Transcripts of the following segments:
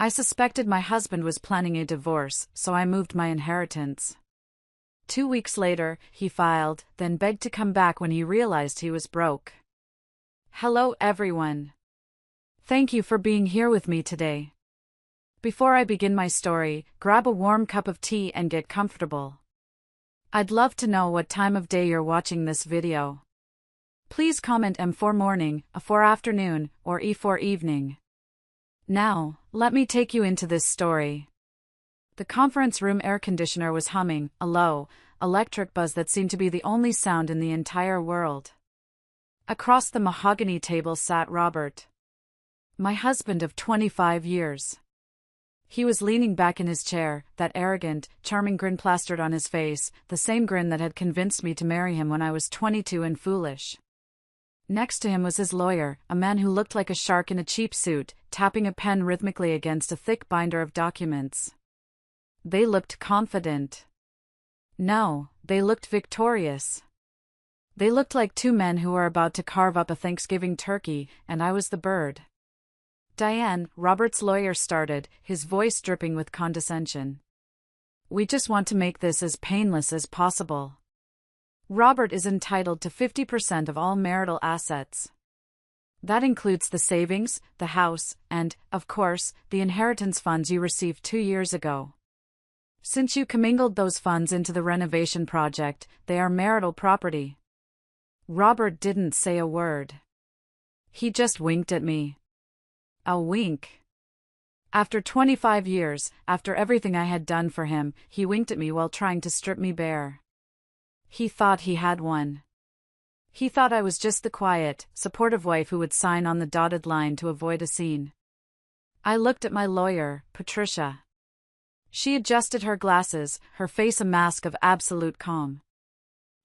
I suspected my husband was planning a divorce, so I moved my inheritance. 2 weeks later, he filed, then begged to come back when he realized he was broke. Hello everyone. Thank you for being here with me today. Before I begin my story, grab a warm cup of tea and get comfortable. I'd love to know what time of day you're watching this video. Please comment M for morning, A for afternoon, or E for evening. Now, let me take you into this story. The conference room air conditioner was humming, a low, electric buzz that seemed to be the only sound in the entire world. Across the mahogany table sat Robert, my husband of 25 years. He was leaning back in his chair, that arrogant, charming grin plastered on his face, the same grin that had convinced me to marry him when I was 22 and foolish. Next to him was his lawyer, a man who looked like a shark in a cheap suit, tapping a pen rhythmically against a thick binder of documents. They looked confident. No, they looked victorious. They looked like two men who were about to carve up a Thanksgiving turkey, and I was the bird. Diane, Robert's lawyer started, his voice dripping with condescension. We just want to make this as painless as possible. Robert is entitled to 50% of all marital assets. That includes the savings, the house, and, of course, the inheritance funds you received 2 years ago. Since you commingled those funds into the renovation project, they are marital property. Robert didn't say a word. He just winked at me. A wink. After 25 years, after everything I had done for him, he winked at me while trying to strip me bare. He thought he had won. He thought I was just the quiet, supportive wife who would sign on the dotted line to avoid a scene. I looked at my lawyer, Patricia. She adjusted her glasses, her face a mask of absolute calm.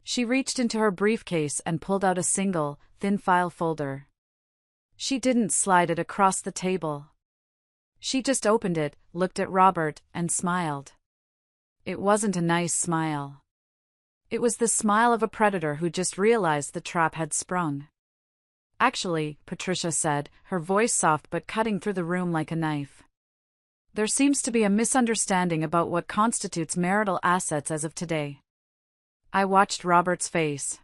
She reached into her briefcase and pulled out a single, thin file folder. She didn't slide it across the table. She just opened it, looked at Robert, and smiled. It wasn't a nice smile. It was the smile of a predator who just realized the trap had sprung. Actually, Patricia said, her voice soft but cutting through the room like a knife. There seems to be a misunderstanding about what constitutes marital assets as of today. I watched Robert's face.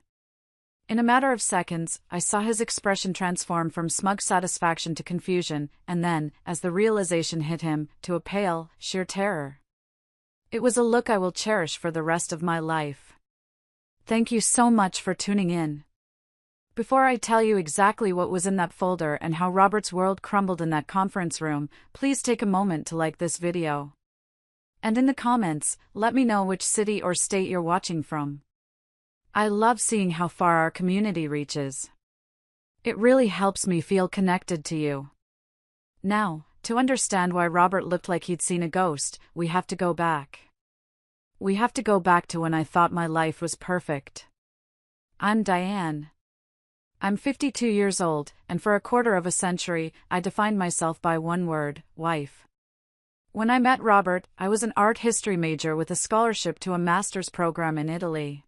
In a matter of seconds, I saw his expression transform from smug satisfaction to confusion, and then, as the realization hit him, to a pale, sheer terror. It was a look I will cherish for the rest of my life. Thank you so much for tuning in. Before I tell you exactly what was in that folder and how Robert's world crumbled in that conference room, please take a moment to like this video. And in the comments, let me know which city or state you're watching from. I love seeing how far our community reaches. It really helps me feel connected to you. Now, to understand why Robert looked like he'd seen a ghost, we have to go back. We have to go back to when I thought my life was perfect. I'm Diane. I'm 52 years old, and for a quarter of a century, I defined myself by one word: wife. When I met Robert, I was an art history major with a scholarship to a master's program in Italy.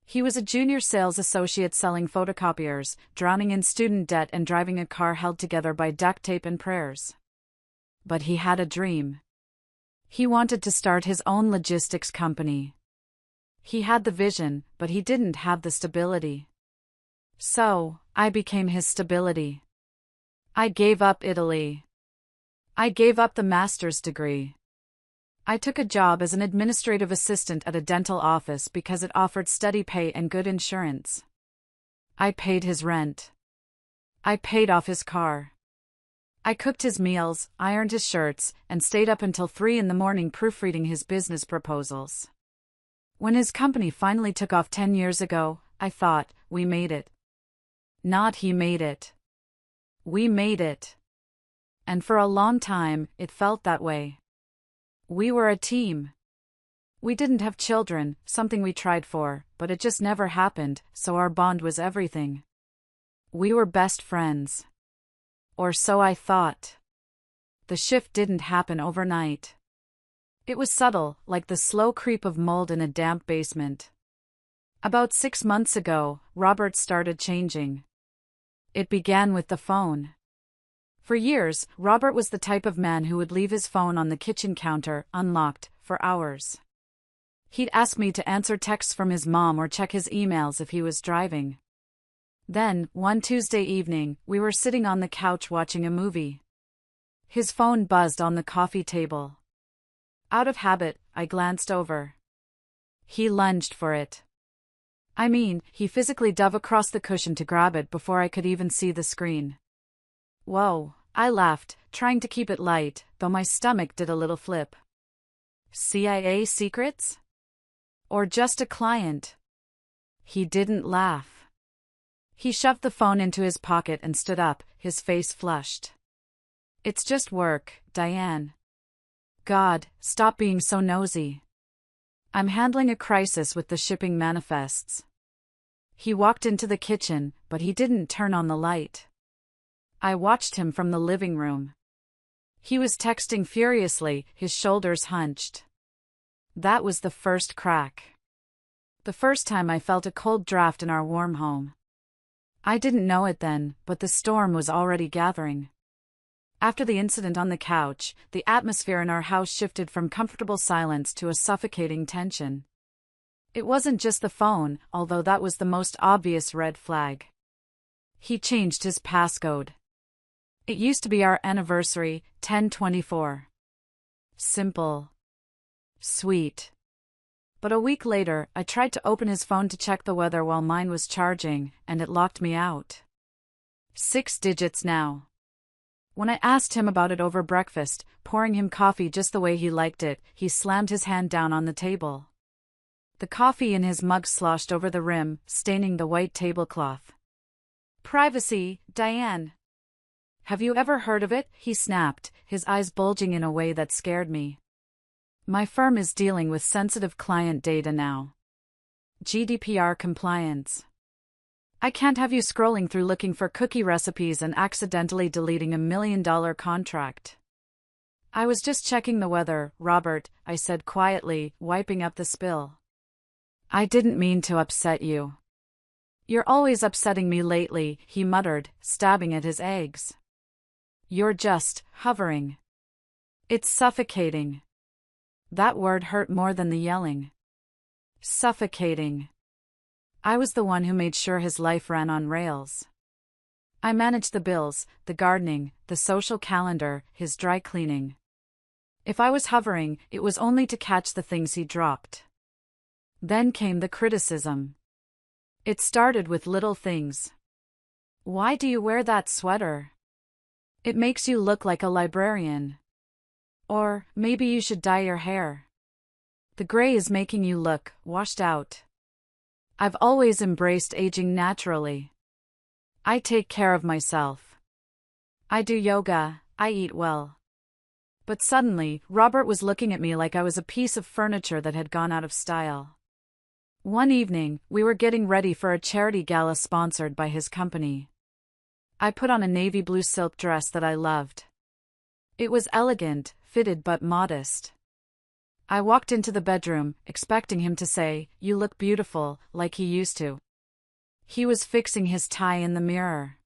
He was a junior sales associate selling photocopiers, drowning in student debt and driving a car held together by duct tape and prayers. But he had a dream. He wanted to start his own logistics company. He had the vision, but he didn't have the stability. So, I became his stability. I gave up Italy. I gave up the master's degree. I took a job as an administrative assistant at a dental office because it offered steady pay and good insurance. I paid his rent. I paid off his car. I cooked his meals, ironed his shirts, and stayed up until 3 a.m. proofreading his business proposals. When his company finally took off 10 years ago, I thought, we made it. Not he made it. We made it. And for a long time, it felt that way. We were a team. We didn't have children, something we tried for, but it just never happened, so our bond was everything. We were best friends. Or so I thought. The shift didn't happen overnight. It was subtle, like the slow creep of mold in a damp basement. About 6 months ago, Robert started changing. It began with the phone. For years, Robert was the type of man who would leave his phone on the kitchen counter, unlocked, for hours. He'd ask me to answer texts from his mom or check his emails if he was driving. Then, one Tuesday evening, we were sitting on the couch watching a movie. His phone buzzed on the coffee table. Out of habit, I glanced over. He lunged for it. I mean, he physically dove across the cushion to grab it before I could even see the screen. Whoa, I laughed, trying to keep it light, though my stomach did a little flip. CIA secrets? Or just a client? He didn't laugh. He shoved the phone into his pocket and stood up, his face flushed. It's just work, Diane. God, stop being so nosy. I'm handling a crisis with the shipping manifests. He walked into the kitchen, but he didn't turn on the light. I watched him from the living room. He was texting furiously, his shoulders hunched. That was the first crack. The first time I felt a cold draft in our warm home. I didn't know it then, but the storm was already gathering. After the incident on the couch, the atmosphere in our house shifted from comfortable silence to a suffocating tension. It wasn't just the phone, although that was the most obvious red flag. He changed his passcode. It used to be our anniversary, 10/24. Simple. Sweet. But a week later, I tried to open his phone to check the weather while mine was charging, and it locked me out. 6 digits now. When I asked him about it over breakfast, pouring him coffee just the way he liked it, he slammed his hand down on the table. The coffee in his mug sloshed over the rim, staining the white tablecloth. Privacy, Diane. Have you ever heard of it? He snapped, his eyes bulging in a way that scared me. My firm is dealing with sensitive client data now. GDPR compliance. I can't have you scrolling through looking for cookie recipes and accidentally deleting $1 million contract. I was just checking the weather, Robert, I said quietly, wiping up the spill. I didn't mean to upset you. You're always upsetting me lately, he muttered, stabbing at his eggs. You're just hovering. It's suffocating. That word hurt more than the yelling. Suffocating. I was the one who made sure his life ran on rails. I managed the bills, the gardening, the social calendar, his dry cleaning. If I was hovering, it was only to catch the things he dropped. Then came the criticism. It started with little things. Why do you wear that sweater? It makes you look like a librarian. Or, maybe you should dye your hair. The gray is making you look washed out. I've always embraced aging naturally. I take care of myself. I do yoga, I eat well. But suddenly, Robert was looking at me like I was a piece of furniture that had gone out of style. One evening, we were getting ready for a charity gala sponsored by his company. I put on a navy blue silk dress that I loved. It was elegant, fitted but modest. I walked into the bedroom, expecting him to say, "You look beautiful," like he used to. He was fixing his tie in the mirror.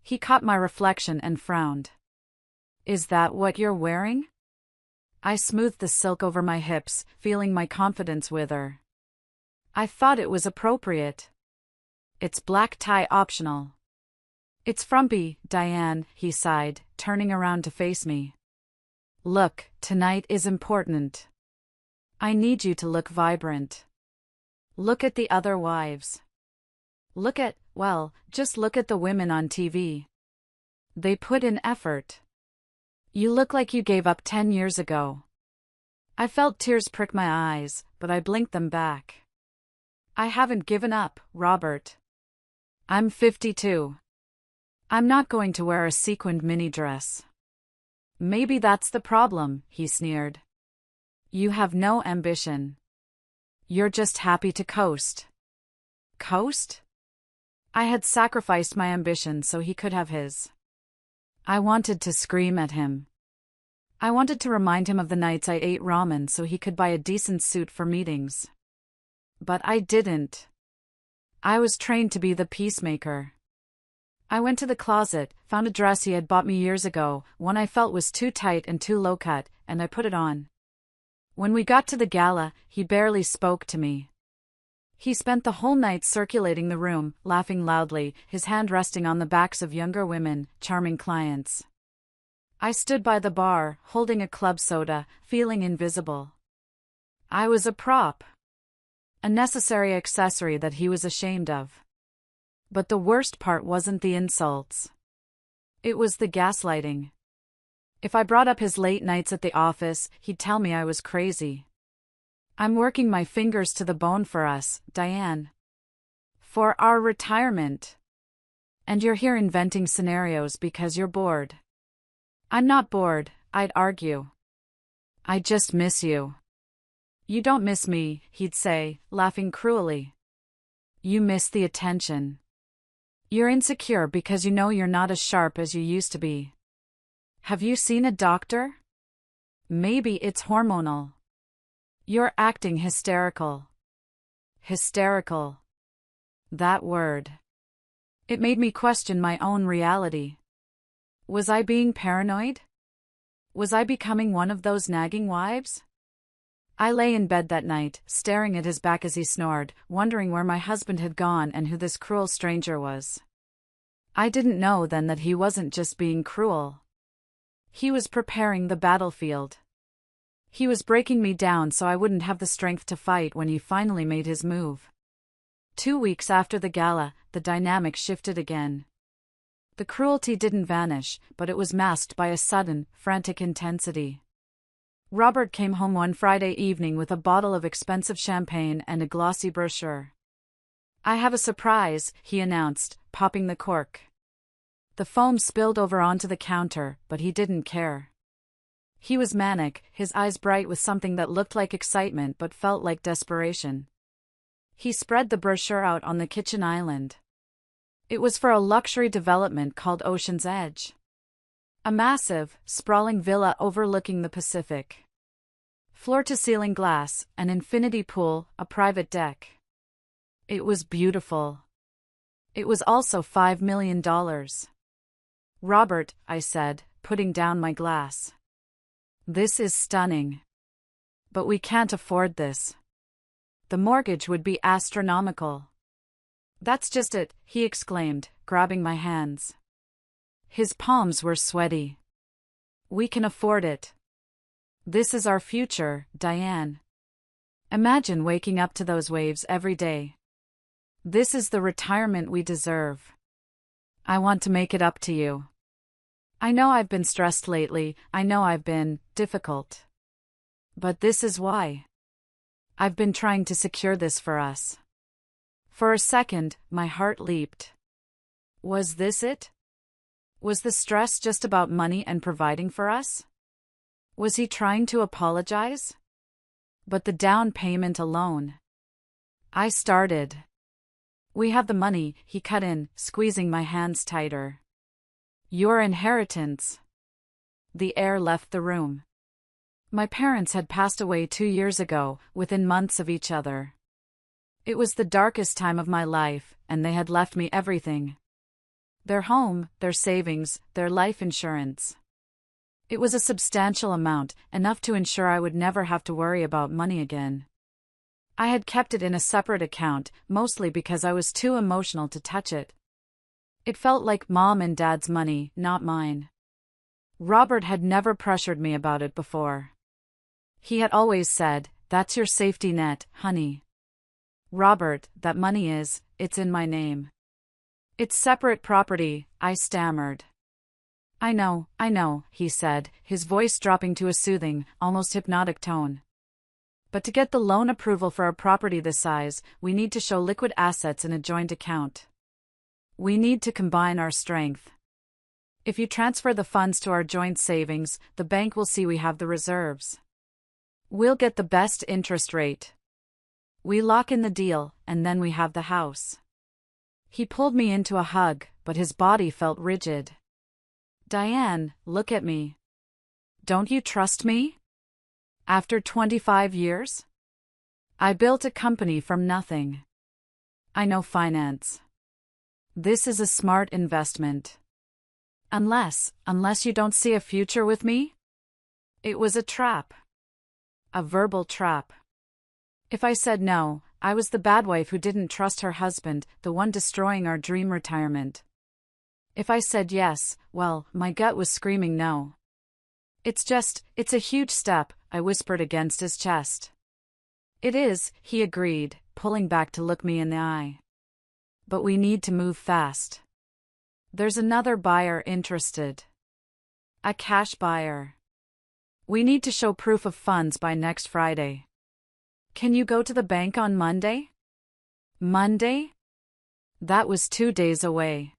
He caught my reflection and frowned. Is that what you're wearing? I smoothed the silk over my hips, feeling my confidence wither. I thought it was appropriate. It's black tie optional. It's frumpy, Diane, he sighed, turning around to face me. Look, tonight is important. I need you to look vibrant. Look at the other wives. Just look at the women on TV. They put in effort. You look like you gave up 10 years ago. I felt tears prick my eyes, but I blinked them back. I haven't given up, Robert. I'm 52. I'm not going to wear a sequined mini dress. Maybe that's the problem, he sneered. You have no ambition. You're just happy to coast. Coast? I had sacrificed my ambition so he could have his. I wanted to scream at him. I wanted to remind him of the nights I ate ramen so he could buy a decent suit for meetings. But I didn't. I was trained to be the peacemaker. I went to the closet, found a dress he had bought me years ago, one I felt was too tight and too low-cut, and I put it on. When we got to the gala, he barely spoke to me. He spent the whole night circulating the room, laughing loudly, his hand resting on the backs of younger women, charming clients. I stood by the bar, holding a club soda, feeling invisible. I was a prop. A necessary accessory that he was ashamed of. But the worst part wasn't the insults. It was the gaslighting. If I brought up his late nights at the office, he'd tell me I was crazy. I'm working my fingers to the bone for us, Diane. For our retirement. And you're here inventing scenarios because you're bored. I'm not bored, I'd argue. I just miss you. You don't miss me, he'd say, laughing cruelly. You miss the attention. You're insecure because you know you're not as sharp as you used to be. Have you seen a doctor? Maybe it's hormonal. You're acting hysterical. Hysterical. That word. It made me question my own reality. Was I being paranoid? Was I becoming one of those nagging wives? I lay in bed that night, staring at his back as he snored, wondering where my husband had gone and who this cruel stranger was. I didn't know then that he wasn't just being cruel. He was preparing the battlefield. He was breaking me down so I wouldn't have the strength to fight when he finally made his move. 2 weeks after the gala, the dynamic shifted again. The cruelty didn't vanish, but it was masked by a sudden, frantic intensity. Robert came home one Friday evening with a bottle of expensive champagne and a glossy brochure. I have a surprise, he announced, popping the cork. The foam spilled over onto the counter, but he didn't care. He was manic, his eyes bright with something that looked like excitement but felt like desperation. He spread the brochure out on the kitchen island. It was for a luxury development called Ocean's Edge. A massive, sprawling villa overlooking the Pacific. Floor-to-ceiling glass, an infinity pool, a private deck. It was beautiful. It was also $5 million. Robert, I said, putting down my glass. This is stunning. But we can't afford this. The mortgage would be astronomical. That's just it, he exclaimed, grabbing my hands. His palms were sweaty. We can afford it. This is our future, Diane. Imagine waking up to those waves every day. This is the retirement we deserve. I want to make it up to you. I know I've been stressed lately, I know I've been difficult. But this is why. I've been trying to secure this for us. For a second, my heart leaped. Was this it? Was the stress just about money and providing for us? Was he trying to apologize? But the down payment alone. I started. We have the money, he cut in, squeezing my hands tighter. Your inheritance. The air left the room. My parents had passed away 2 years ago, within months of each other. It was the darkest time of my life, and they had left me everything. Their home, their savings, their life insurance. It was a substantial amount, enough to ensure I would never have to worry about money again. I had kept it in a separate account, mostly because I was too emotional to touch it. It felt like Mom and Dad's money, not mine. Robert had never pressured me about it before. He had always said, "That's your safety net, honey." "Robert, that money it's in my name." "It's separate property," I stammered. I know, he said, his voice dropping to a soothing, almost hypnotic tone. "But to get the loan approval for a property this size, we need to show liquid assets in a joint account. We need to combine our strength. If you transfer the funds to our joint savings, the bank will see we have the reserves. We'll get the best interest rate. We lock in the deal, and then we have the house." He pulled me into a hug, but his body felt rigid. "Diane, look at me. Don't you trust me? After 25 years? I built a company from nothing. I know finance. This is a smart investment. Unless you don't see a future with me? It was a trap. A verbal trap. If I said no, I was the bad wife who didn't trust her husband, the one destroying our dream retirement. If I said yes, well, my gut was screaming no. It's a huge step, I whispered against his chest. It is, he agreed, pulling back to look me in the eye. But we need to move fast. There's another buyer interested. A cash buyer. We need to show proof of funds by next Friday. Can you go to the bank on Monday? Monday? That was 2 days away.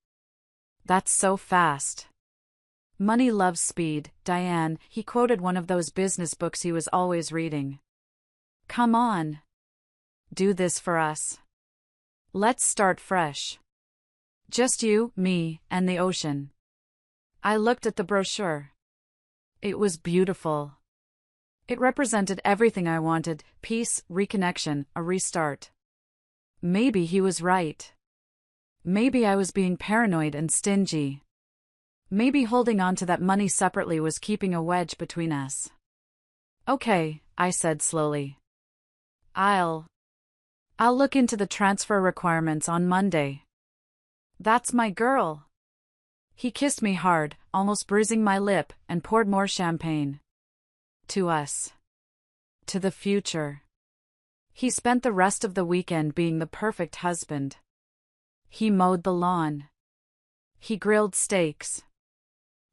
That's so fast. Money loves speed, Diane, he quoted one of those business books he was always reading. Come on. Do this for us. Let's start fresh. Just you, me, and the ocean. I looked at the brochure. It was beautiful. It represented everything I wanted: peace, reconnection, a restart. Maybe he was right. Maybe I was being paranoid and stingy. Maybe holding on to that money separately was keeping a wedge between us. Okay, I said slowly. I'll look into the transfer requirements on Monday. That's my girl. He kissed me hard, almost bruising my lip, and poured more champagne. To us. To the future. He spent the rest of the weekend being the perfect husband. He mowed the lawn. He grilled steaks.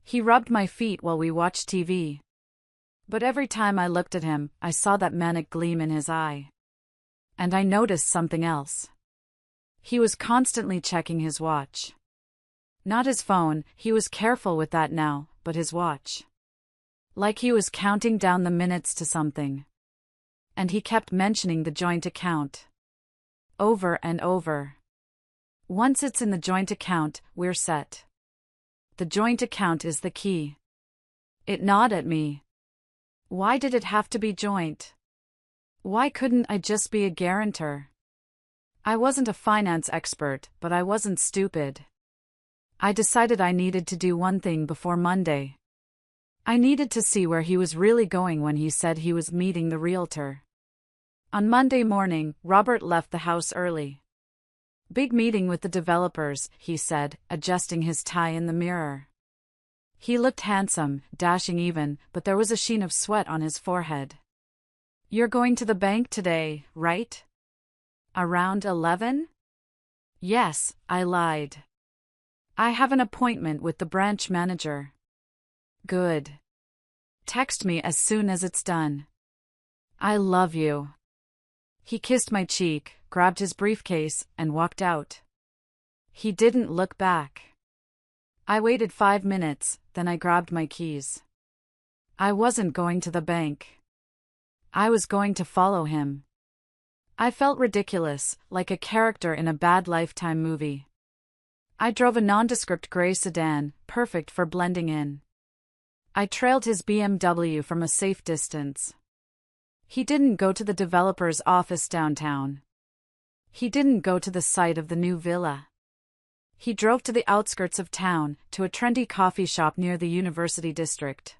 He rubbed my feet while we watched TV. But every time I looked at him, I saw that manic gleam in his eye. And I noticed something else. He was constantly checking his watch. Not his phone, he was careful with that now, but his watch. Like he was counting down the minutes to something. And he kept mentioning the joint account. Over and over. Once it's in the joint account, we're set. The joint account is the key. It gnawed at me. Why did it have to be joint? Why couldn't I just be a guarantor? I wasn't a finance expert, but I wasn't stupid. I decided I needed to do one thing before Monday. I needed to see where he was really going when he said he was meeting the realtor. On Monday morning, Robert left the house early. Big meeting with the developers, he said, adjusting his tie in the mirror. He looked handsome, dashing even, but there was a sheen of sweat on his forehead. You're going to the bank today, right? Around 11? Yes, I lied. I have an appointment with the branch manager. Good. Text me as soon as it's done. I love you. He kissed my cheek, grabbed his briefcase, and walked out. He didn't look back. I waited 5 minutes, then I grabbed my keys. I wasn't going to the bank. I was going to follow him. I felt ridiculous, like a character in a bad Lifetime movie. I drove a nondescript gray sedan, perfect for blending in. I trailed his BMW from a safe distance. He didn't go to the developer's office downtown. He didn't go to the site of the new villa. He drove to the outskirts of town, to a trendy coffee shop near the University District.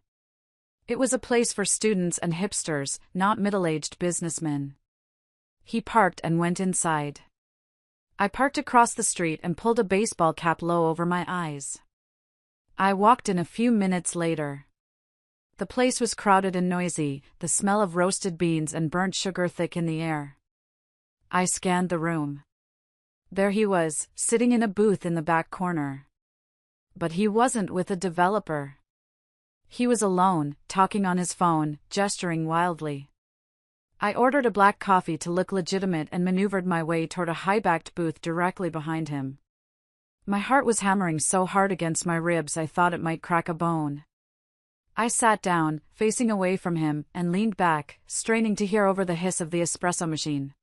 It was a place for students and hipsters, not middle-aged businessmen. He parked and went inside. I parked across the street and pulled a baseball cap low over my eyes. I walked in a few minutes later. The place was crowded and noisy, the smell of roasted beans and burnt sugar thick in the air. I scanned the room. There he was, sitting in a booth in the back corner. But he wasn't with a developer. He was alone, talking on his phone, gesturing wildly. I ordered a black coffee to look legitimate and maneuvered my way toward a high-backed booth directly behind him. My heart was hammering so hard against my ribs I thought it might crack a bone. I sat down, facing away from him, and leaned back, straining to hear over the hiss of the espresso machine.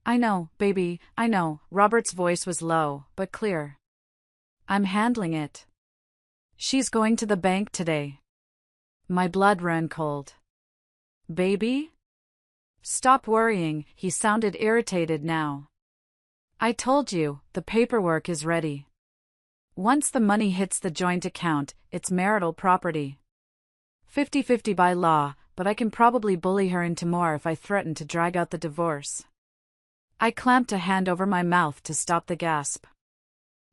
I know, baby, I know, Robert's voice was low, but clear. I'm handling it. She's going to the bank today. My blood ran cold. Baby? Stop worrying, he sounded irritated now. I told you, the paperwork is ready. Once the money hits the joint account, it's marital property. 50-50 by law, but I can probably bully her into more if I threaten to drag out the divorce. I clamped a hand over my mouth to stop the gasp.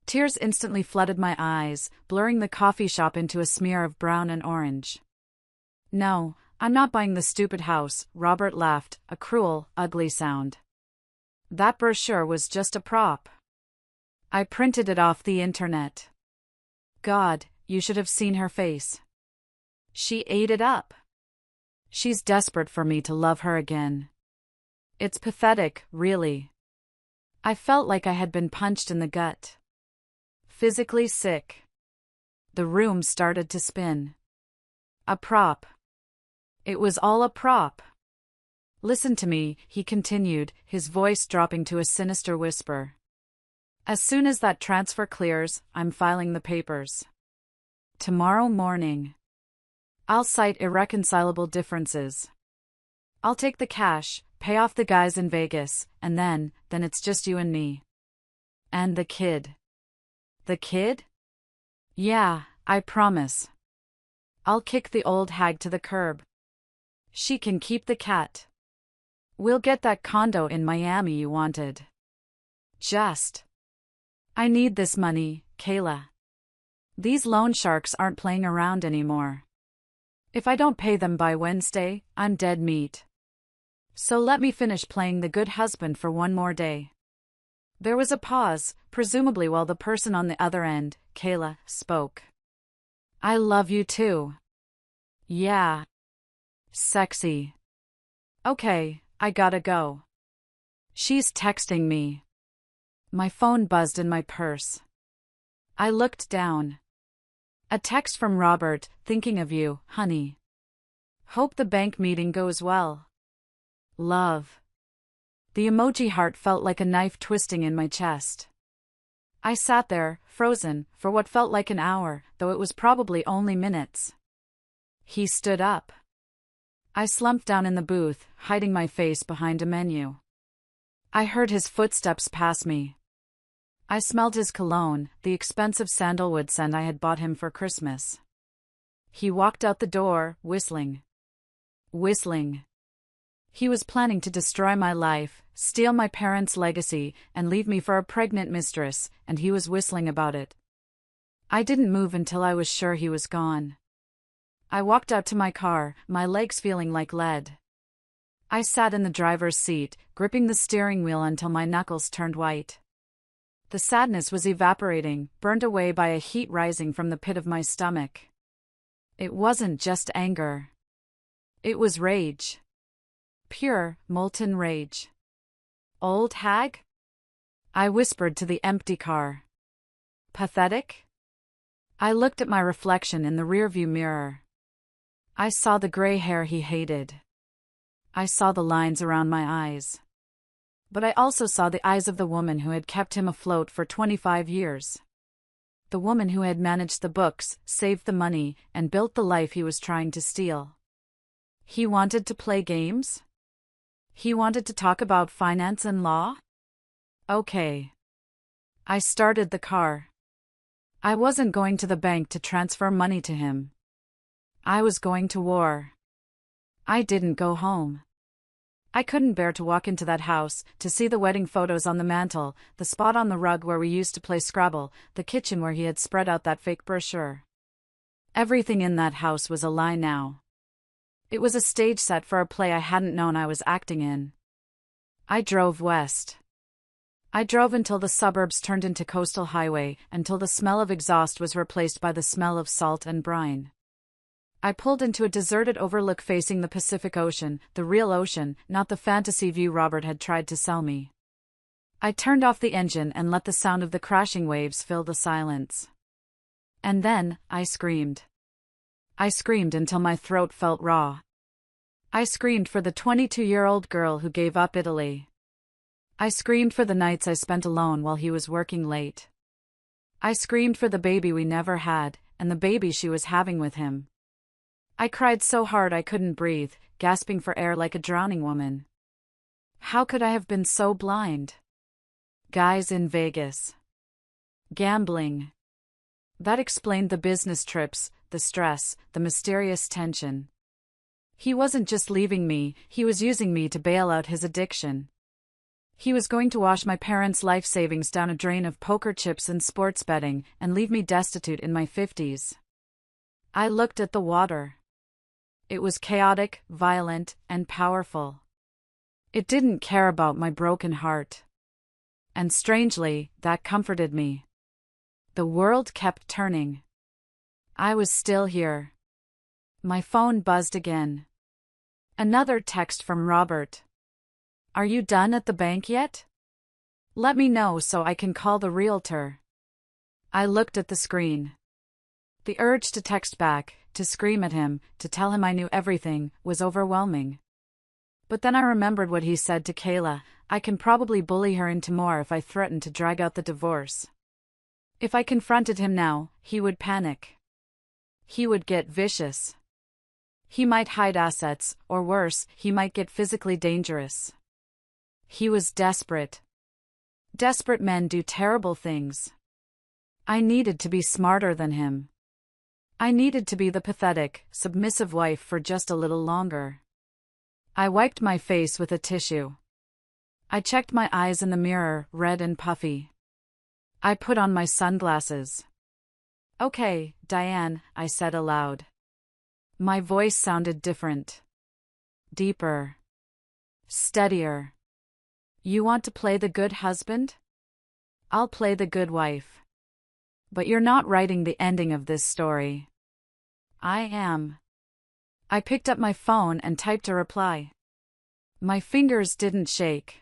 Tears instantly flooded my eyes, blurring the coffee shop into a smear of brown and orange. No, I'm not buying the stupid house, Robert laughed, a cruel, ugly sound. That brochure was just a prop. I printed it off the internet. God, you should have seen her face. She ate it up. She's desperate for me to love her again. It's pathetic, really. I felt like I had been punched in the gut. Physically sick. The room started to spin. A prop. It was all a prop. Listen to me, he continued, his voice dropping to a sinister whisper. As soon as that transfer clears, I'm filing the papers. Tomorrow morning. I'll cite irreconcilable differences. I'll take the cash, pay off the guys in Vegas, and then it's just you and me. And the kid. The kid? Yeah, I promise. I'll kick the old hag to the curb. She can keep the cat. We'll get that condo in Miami you wanted. I need this money, Kayla. These loan sharks aren't playing around anymore. If I don't pay them by Wednesday, I'm dead meat. So let me finish playing the good husband for one more day. There was a pause, presumably while the person on the other end, Kayla, spoke. I love you too. Yeah. Sexy. Okay, I gotta go. She's texting me. My phone buzzed in my purse. I looked down. A text from Robert, thinking of you, honey. Hope the bank meeting goes well. Love. The emoji heart felt like a knife twisting in my chest. I sat there, frozen, for what felt like an hour, though it was probably only minutes. He stood up. I slumped down in the booth, hiding my face behind a menu. I heard his footsteps pass me. I smelled his cologne, the expensive sandalwood scent I had bought him for Christmas. He walked out the door, whistling. He was planning to destroy my life, steal my parents' legacy, and leave me for a pregnant mistress, and he was whistling about it. I didn't move until I was sure he was gone. I walked out to my car, my legs feeling like lead. I sat in the driver's seat, gripping the steering wheel until my knuckles turned white. The sadness was evaporating, burned away by a heat rising from the pit of my stomach. It wasn't just anger. It was rage. Pure, molten rage. Old hag? I whispered to the empty car. Pathetic? I looked at my reflection in the rearview mirror. I saw the gray hair he hated. I saw the lines around my eyes. But I also saw the eyes of the woman who had kept him afloat for 25 years. The woman who had managed the books, saved the money, and built the life he was trying to steal. He wanted to play games? He wanted to talk about finance and law? Okay. I started the car. I wasn't going to the bank to transfer money to him. I was going to war. I didn't go home. I couldn't bear to walk into that house, to see the wedding photos on the mantel, the spot on the rug where we used to play Scrabble, the kitchen where he had spread out that fake brochure. Everything in that house was a lie now. It was a stage set for a play I hadn't known I was acting in. I drove west. I drove until the suburbs turned into coastal highway, until the smell of exhaust was replaced by the smell of salt and brine. I pulled into a deserted overlook facing the Pacific Ocean, the real ocean, not the fantasy view Robert had tried to sell me. I turned off the engine and let the sound of the crashing waves fill the silence. And then, I screamed. I screamed until my throat felt raw. I screamed for the 22-year-old girl who gave up Italy. I screamed for the nights I spent alone while he was working late. I screamed for the baby we never had, and the baby she was having with him. I cried so hard I couldn't breathe, gasping for air like a drowning woman. How could I have been so blind? Guys in Vegas. Gambling. That explained the business trips, the stress, the mysterious tension. He wasn't just leaving me, he was using me to bail out his addiction. He was going to wash my parents' life savings down a drain of poker chips and sports betting and leave me destitute in my 50s. I looked at the water. It was chaotic, violent, and powerful. It didn't care about my broken heart. And strangely, that comforted me. The world kept turning. I was still here. My phone buzzed again. Another text from Robert. Are you done at the bank yet? Let me know so I can call the realtor. I looked at the screen. The urge to text back, to scream at him, to tell him I knew everything, was overwhelming. But then I remembered what he said to Kayla. I can probably bully her into more if I threaten to drag out the divorce. If I confronted him now, he would panic. He would get vicious. He might hide assets, or worse, he might get physically dangerous. He was desperate. Desperate men do terrible things. I needed to be smarter than him. I needed to be the pathetic, submissive wife for just a little longer. I wiped my face with a tissue. I checked my eyes in the mirror, red and puffy. I put on my sunglasses. Okay, Diane, I said aloud. My voice sounded different. Deeper. Steadier. You want to play the good husband? I'll play the good wife. But you're not writing the ending of this story. I am. I picked up my phone and typed a reply. My fingers didn't shake.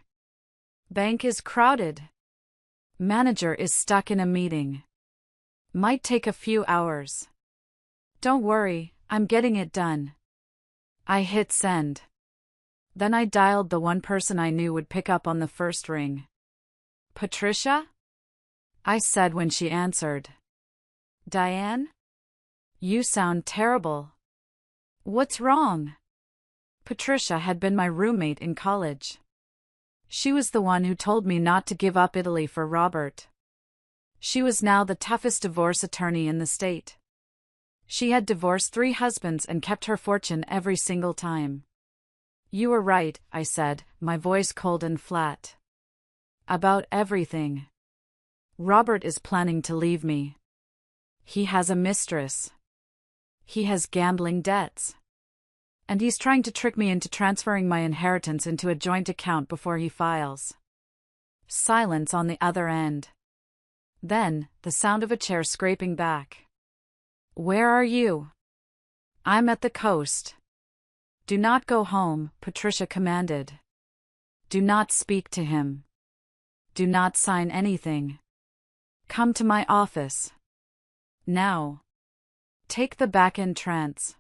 Bank is crowded. Manager is stuck in a meeting. Might take a few hours. Don't worry, I'm getting it done. I hit send. Then I dialed the one person I knew would pick up on the first ring. Patricia? I said when she answered. Diane? You sound terrible. What's wrong? Patricia had been my roommate in college. She was the one who told me not to give up Italy for Robert. She was now the toughest divorce attorney in the state. She had divorced 3 husbands and kept her fortune every single time. You were right, I said, my voice cold and flat. About everything. Robert is planning to leave me. He has a mistress. He has gambling debts. And he's trying to trick me into transferring my inheritance into a joint account before he files. Silence on the other end. Then, the sound of a chair scraping back. Where are you? I'm at the coast. Do not go home, Patricia commanded. Do not speak to him. Do not sign anything. Come to my office. Now. Take the back entrance.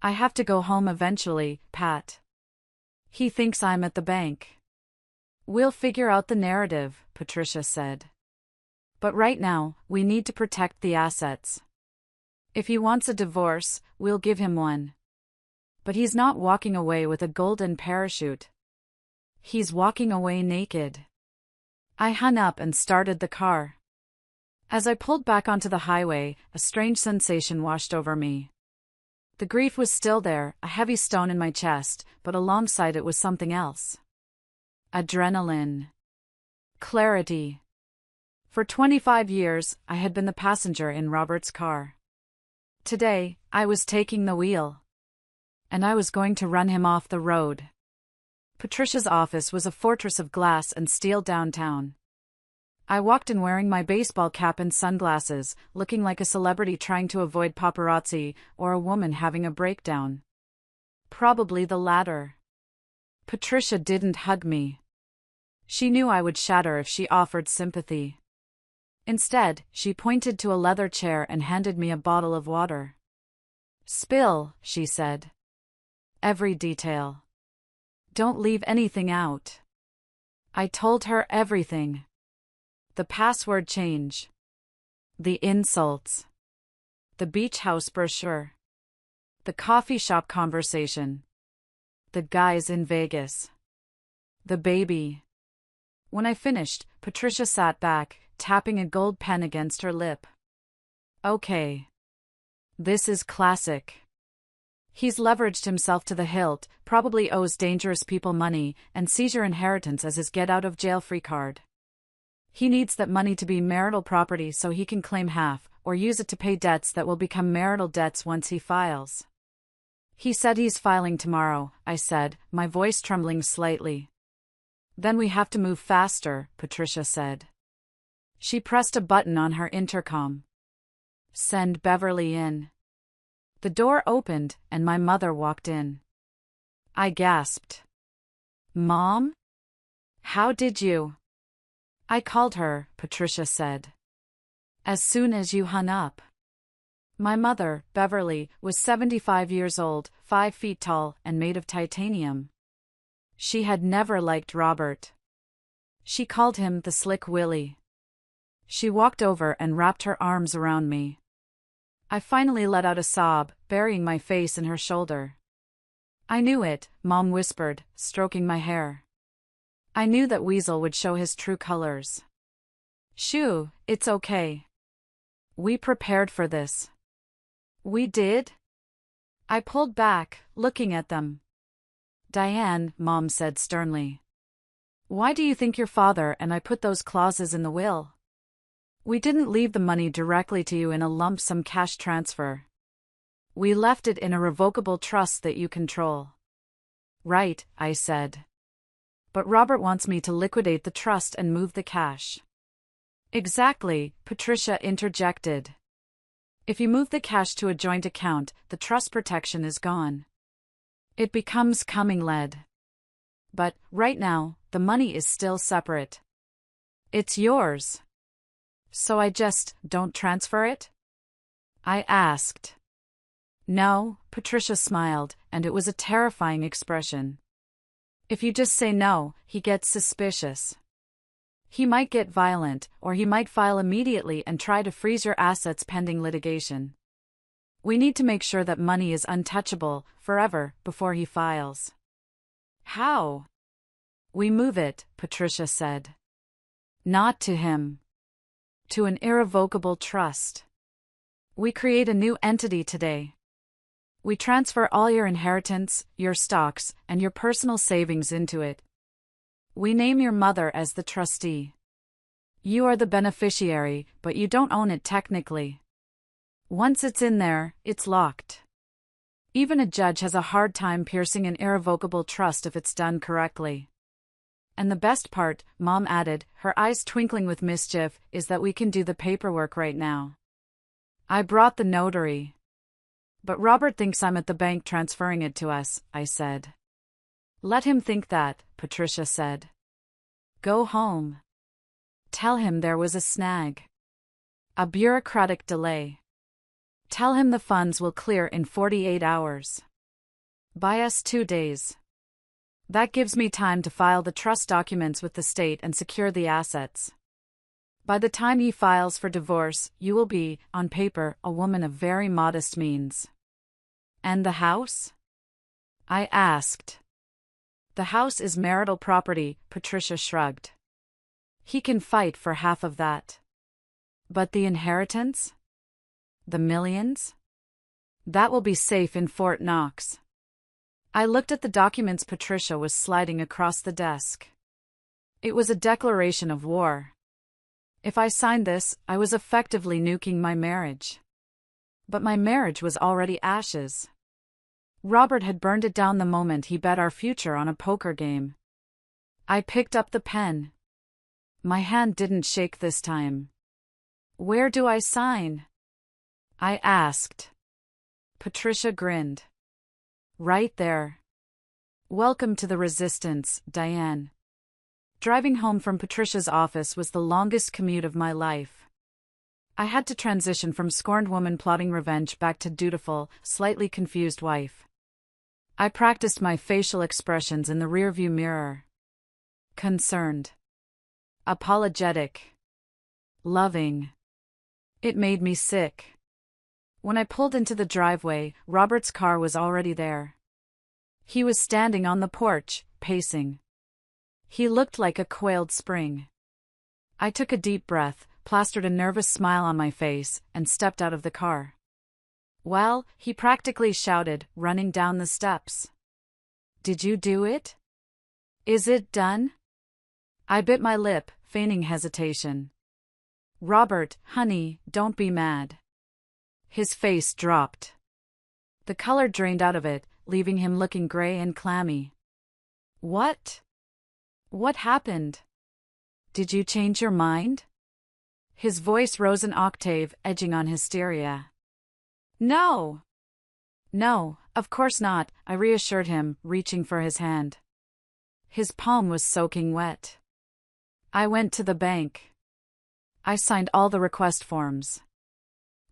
I have to go home eventually, Pat. He thinks I'm at the bank. We'll figure out the narrative, Patricia said. But right now, we need to protect the assets. If he wants a divorce, we'll give him one. But he's not walking away with a golden parachute. He's walking away naked. I hung up and started the car. As I pulled back onto the highway, a strange sensation washed over me. The grief was still there, a heavy stone in my chest, but alongside it was something else. Adrenaline. Clarity. For 25 years, I had been the passenger in Robert's car. Today, I was taking the wheel. And I was going to run him off the road. Patricia's office was a fortress of glass and steel downtown. I walked in wearing my baseball cap and sunglasses, looking like a celebrity trying to avoid paparazzi, or a woman having a breakdown. Probably the latter. Patricia didn't hug me. She knew I would shatter if she offered sympathy. Instead, she pointed to a leather chair and handed me a bottle of water. Spill, she said. Every detail. Don't leave anything out. I told her everything. The password change. The insults. The beach house brochure. The coffee shop conversation. The guys in Vegas. The baby. When I finished, Patricia sat back, tapping a gold pen against her lip. Okay. This is classic. He's leveraged himself to the hilt, probably owes dangerous people money, and sees your inheritance as his get-out-of-jail-free card. He needs that money to be marital property so he can claim half, or use it to pay debts that will become marital debts once he files. He said he's filing tomorrow, I said, my voice trembling slightly. Then we have to move faster, Patricia said. She pressed a button on her intercom. Send Beverly in. The door opened, and my mother walked in. I gasped. Mom? How did you? I called her, Patricia said. As soon as you hung up. My mother, Beverly, was 75 years old, 5 feet tall, and made of titanium. She had never liked Robert. She called him the Slick Willie. She walked over and wrapped her arms around me. I finally let out a sob, burying my face in her shoulder. I knew it, Mom whispered, stroking my hair. I knew that Weasel would show his true colors. Shoo, it's okay. We prepared for this. We did? I pulled back, looking at them. Diane, Mom said sternly. Why do you think your father and I put those clauses in the will? We didn't leave the money directly to you in a lump sum cash transfer. We left it in a revocable trust that you control. Right, I said. But Robert wants me to liquidate the trust and move the cash. Exactly, Patricia interjected. If you move the cash to a joint account, the trust protection is gone. It becomes coming-led. But, right now, the money is still separate. It's yours. So I just don't transfer it? I asked. No, Patricia smiled, and it was a terrifying expression. If you just say no, he gets suspicious. He might get violent, or he might file immediately and try to freeze your assets pending litigation. We need to make sure that money is untouchable, forever, before he files. How? We move it, Patricia said. Not to him. To an irrevocable trust. We create a new entity today. We transfer all your inheritance, your stocks, and your personal savings into it. We name your mother as the trustee. You are the beneficiary, but you don't own it technically. Once it's in there, it's locked. Even a judge has a hard time piercing an irrevocable trust if it's done correctly. And the best part, Mom added, her eyes twinkling with mischief, is that we can do the paperwork right now. I brought the notary. But Robert thinks I'm at the bank transferring it to us, I said. Let him think that, Patricia said. Go home. Tell him there was a snag. A bureaucratic delay. Tell him the funds will clear in 48 hours. Buy us 2 days. That gives me time to file the trust documents with the state and secure the assets. By the time he files for divorce, you will be, on paper, a woman of very modest means. And the house? I asked. The house is marital property, Patricia shrugged. He can fight for half of that. But the inheritance? The millions? That will be safe in Fort Knox. I looked at the documents Patricia was sliding across the desk. It was a declaration of war. If I signed this, I was effectively nuking my marriage. But my marriage was already ashes. Robert had burned it down the moment he bet our future on a poker game. I picked up the pen. My hand didn't shake this time. Where do I sign? I asked. Patricia grinned. Right there. Welcome to the resistance, Diane. Driving home from Patricia's office was the longest commute of my life. I had to transition from scorned woman plotting revenge back to dutiful, slightly confused wife. I practiced my facial expressions in the rearview mirror. Concerned. Apologetic. Loving. It made me sick. When I pulled into the driveway, Robert's car was already there. He was standing on the porch, pacing. He looked like a coiled spring. I took a deep breath, plastered a nervous smile on my face, and stepped out of the car. "Well," he practically shouted, running down the steps. "Did you do it? Is it done?" I bit my lip, feigning hesitation. "Robert, honey, don't be mad." His face dropped. The color drained out of it, leaving him looking gray and clammy. "What? What happened? Did you change your mind?" His voice rose an octave, edging on hysteria. "No. No, of course not," I reassured him, reaching for his hand. His palm was soaking wet. I went to the bank. I signed all the request forms.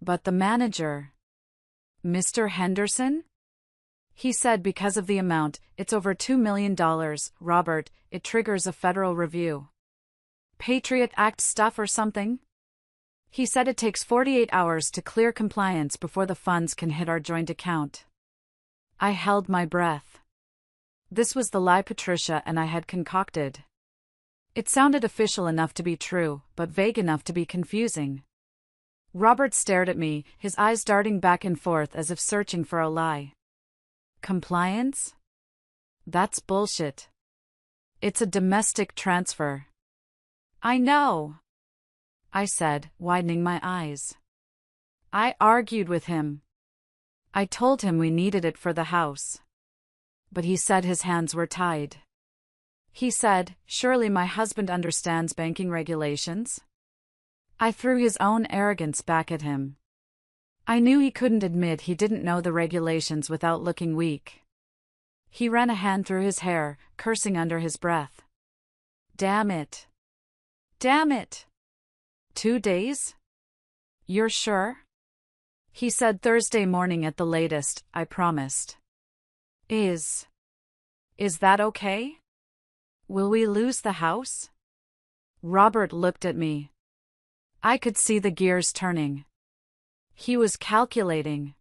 But the manager, Mr. Henderson? He said because of the amount, it's over $2 million, Robert, it triggers a federal review. Patriot Act stuff or something? He said it takes 48 hours to clear compliance before the funds can hit our joint account. I held my breath. This was the lie Patricia and I had concocted. It sounded official enough to be true, but vague enough to be confusing. Robert stared at me, his eyes darting back and forth as if searching for a lie. Compliance? That's bullshit. It's a domestic transfer. I know, I said, widening my eyes. I argued with him. I told him we needed it for the house. But he said his hands were tied. He said, surely my husband understands banking regulations? I threw his own arrogance back at him. I knew he couldn't admit he didn't know the regulations without looking weak. He ran a hand through his hair, cursing under his breath. Damn it. Damn it. 2 days? You're sure? He said Thursday morning at the latest, I promised. Is that okay? Will we lose the house? Robert looked at me. I could see the gears turning. He was calculating.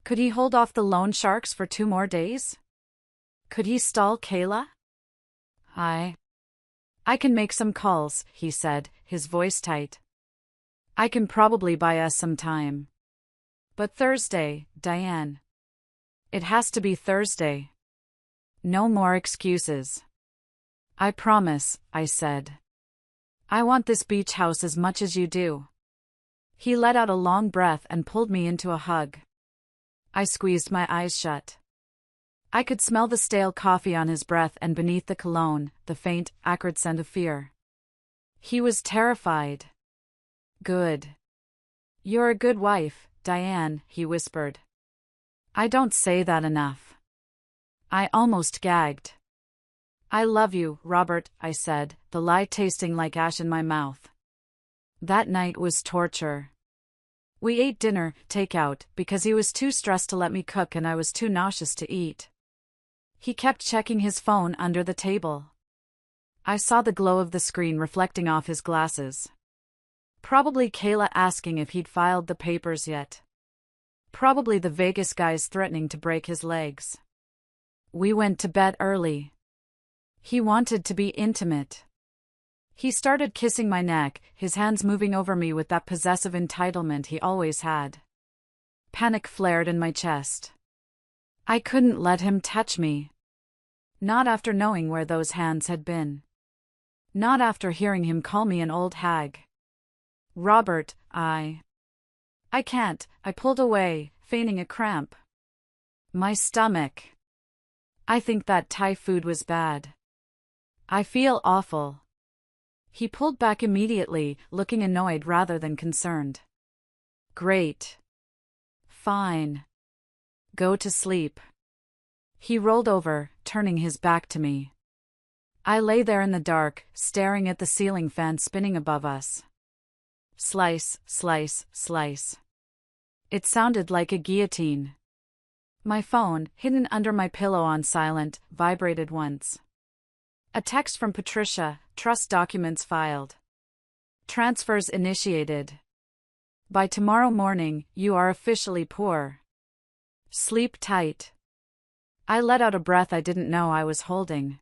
Could he hold off the loan sharks for 2 more days? Could he stall Kayla? I can make some calls, he said, his voice tight. I can probably buy us some time. But Thursday, Diane. It has to be Thursday. No more excuses. I promise, I said. I want this beach house as much as you do. He let out a long breath and pulled me into a hug. I squeezed my eyes shut. I could smell the stale coffee on his breath and beneath the cologne, the faint, acrid scent of fear. He was terrified. Good. You're a good wife, Diane, he whispered. I don't say that enough. I almost gagged. I love you, Robert, I said, the lie tasting like ash in my mouth. That night was torture. We ate dinner, takeout, because he was too stressed to let me cook and I was too nauseous to eat. He kept checking his phone under the table. I saw the glow of the screen reflecting off his glasses. Probably Kayla asking if he'd filed the papers yet. Probably the Vegas guys threatening to break his legs. We went to bed early. He wanted to be intimate. He started kissing my neck, his hands moving over me with that possessive entitlement he always had. Panic flared in my chest. I couldn't let him touch me. Not after knowing where those hands had been. Not after hearing him call me an old hag. Robert, I can't, I pulled away, feigning a cramp. My stomach. I think that Thai food was bad. I feel awful. He pulled back immediately, looking annoyed rather than concerned. Great. Fine. Go to sleep. He rolled over, turning his back to me. I lay there in the dark, staring at the ceiling fan spinning above us. Slice, slice, slice. It sounded like a guillotine. My phone, hidden under my pillow on silent, vibrated once. A text from Patricia, trust documents filed. Transfers initiated. By tomorrow morning, you are officially poor. Sleep tight. I let out a breath I didn't know I was holding.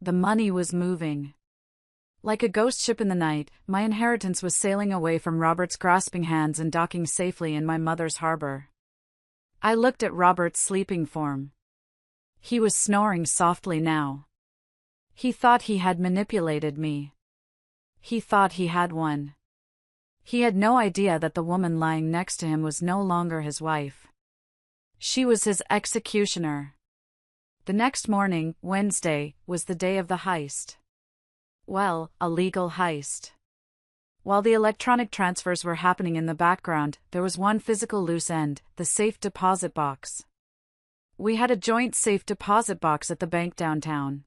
The money was moving. Like a ghost ship in the night, my inheritance was sailing away from Robert's grasping hands and docking safely in my mother's harbor. I looked at Robert's sleeping form. He was snoring softly now. He thought he had manipulated me. He thought he had won. He had no idea that the woman lying next to him was no longer his wife. She was his executioner. The next morning, Wednesday, was the day of the heist. Well, a legal heist. While the electronic transfers were happening in the background, there was one physical loose end, the safe deposit box. We had a joint safe deposit box at the bank downtown.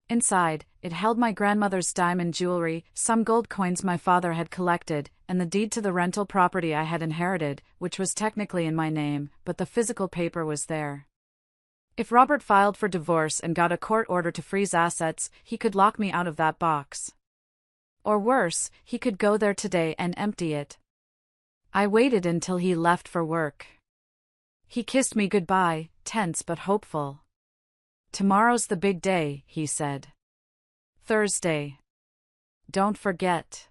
Inside, it held my grandmother's diamond jewelry, some gold coins my father had collected, and the deed to the rental property I had inherited, which was technically in my name, but the physical paper was there. If Robert filed for divorce and got a court order to freeze assets, he could lock me out of that box. Or worse, he could go there today and empty it. I waited until he left for work. He kissed me goodbye, tense but hopeful. "Tomorrow's the big day," he said. "Thursday. Don't forget."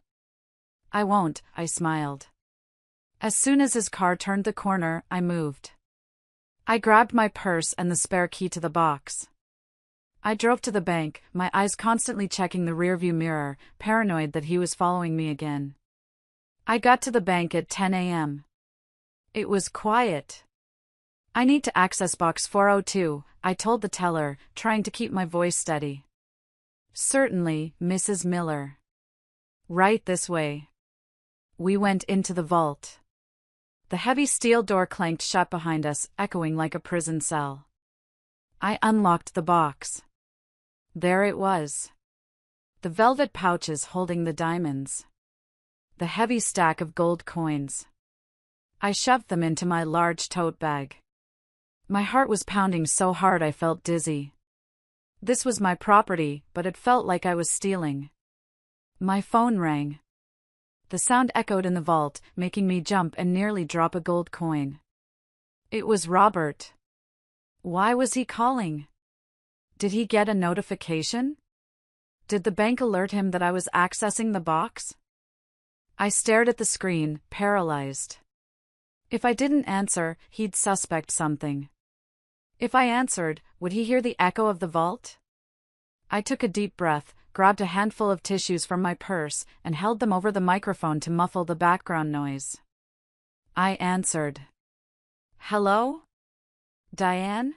"I won't," I smiled. As soon as his car turned the corner, I moved. I grabbed my purse and the spare key to the box. I drove to the bank, my eyes constantly checking the rearview mirror, paranoid that he was following me again. I got to the bank at 10 a.m. It was quiet. "I need to access box 402, I told the teller, trying to keep my voice steady. "Certainly, Mrs. Miller." "Right this way." We went into the vault. The heavy steel door clanked shut behind us, echoing like a prison cell. I unlocked the box. There it was. The velvet pouches holding the diamonds. The heavy stack of gold coins. I shoved them into my large tote bag. My heart was pounding so hard I felt dizzy. This was my property, but it felt like I was stealing. My phone rang. The sound echoed in the vault, making me jump and nearly drop a gold coin. It was Robert. Why was he calling? Did he get a notification? Did the bank alert him that I was accessing the box? I stared at the screen, paralyzed. If I didn't answer, he'd suspect something. If I answered, would he hear the echo of the vault? I took a deep breath, grabbed a handful of tissues from my purse, and held them over the microphone to muffle the background noise. I answered. "Hello? Diane?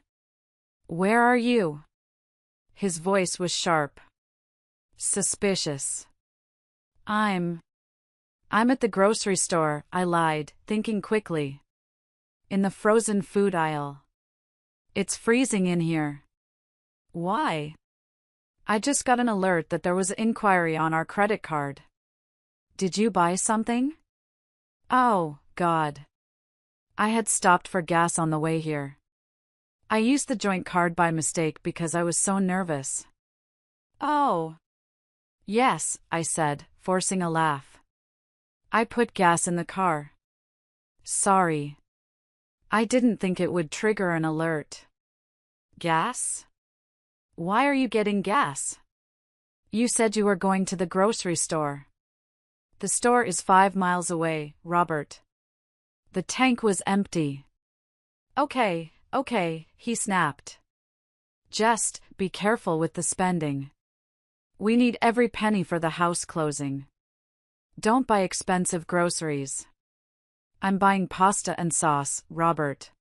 Where are you?" His voice was sharp. Suspicious. I'm at the grocery store," I lied, thinking quickly. "In the frozen food aisle. It's freezing in here." "Why?" "I just got an alert that there was an inquiry on our credit card." "Did you buy something?" "Oh, God." I had stopped for gas on the way here. I used the joint card by mistake because I was so nervous. "Oh." "Yes," I said, forcing a laugh. "I put gas in the car." "Sorry. I didn't think it would trigger an alert." "Gas? Why are you getting gas?" "You said you were going to the grocery store." "The store is 5 miles away, Robert." The tank was empty. Okay, he snapped. "Just be careful with the spending. We need every penny for the house closing. Don't buy expensive groceries." "I'm buying pasta and sauce, Robert."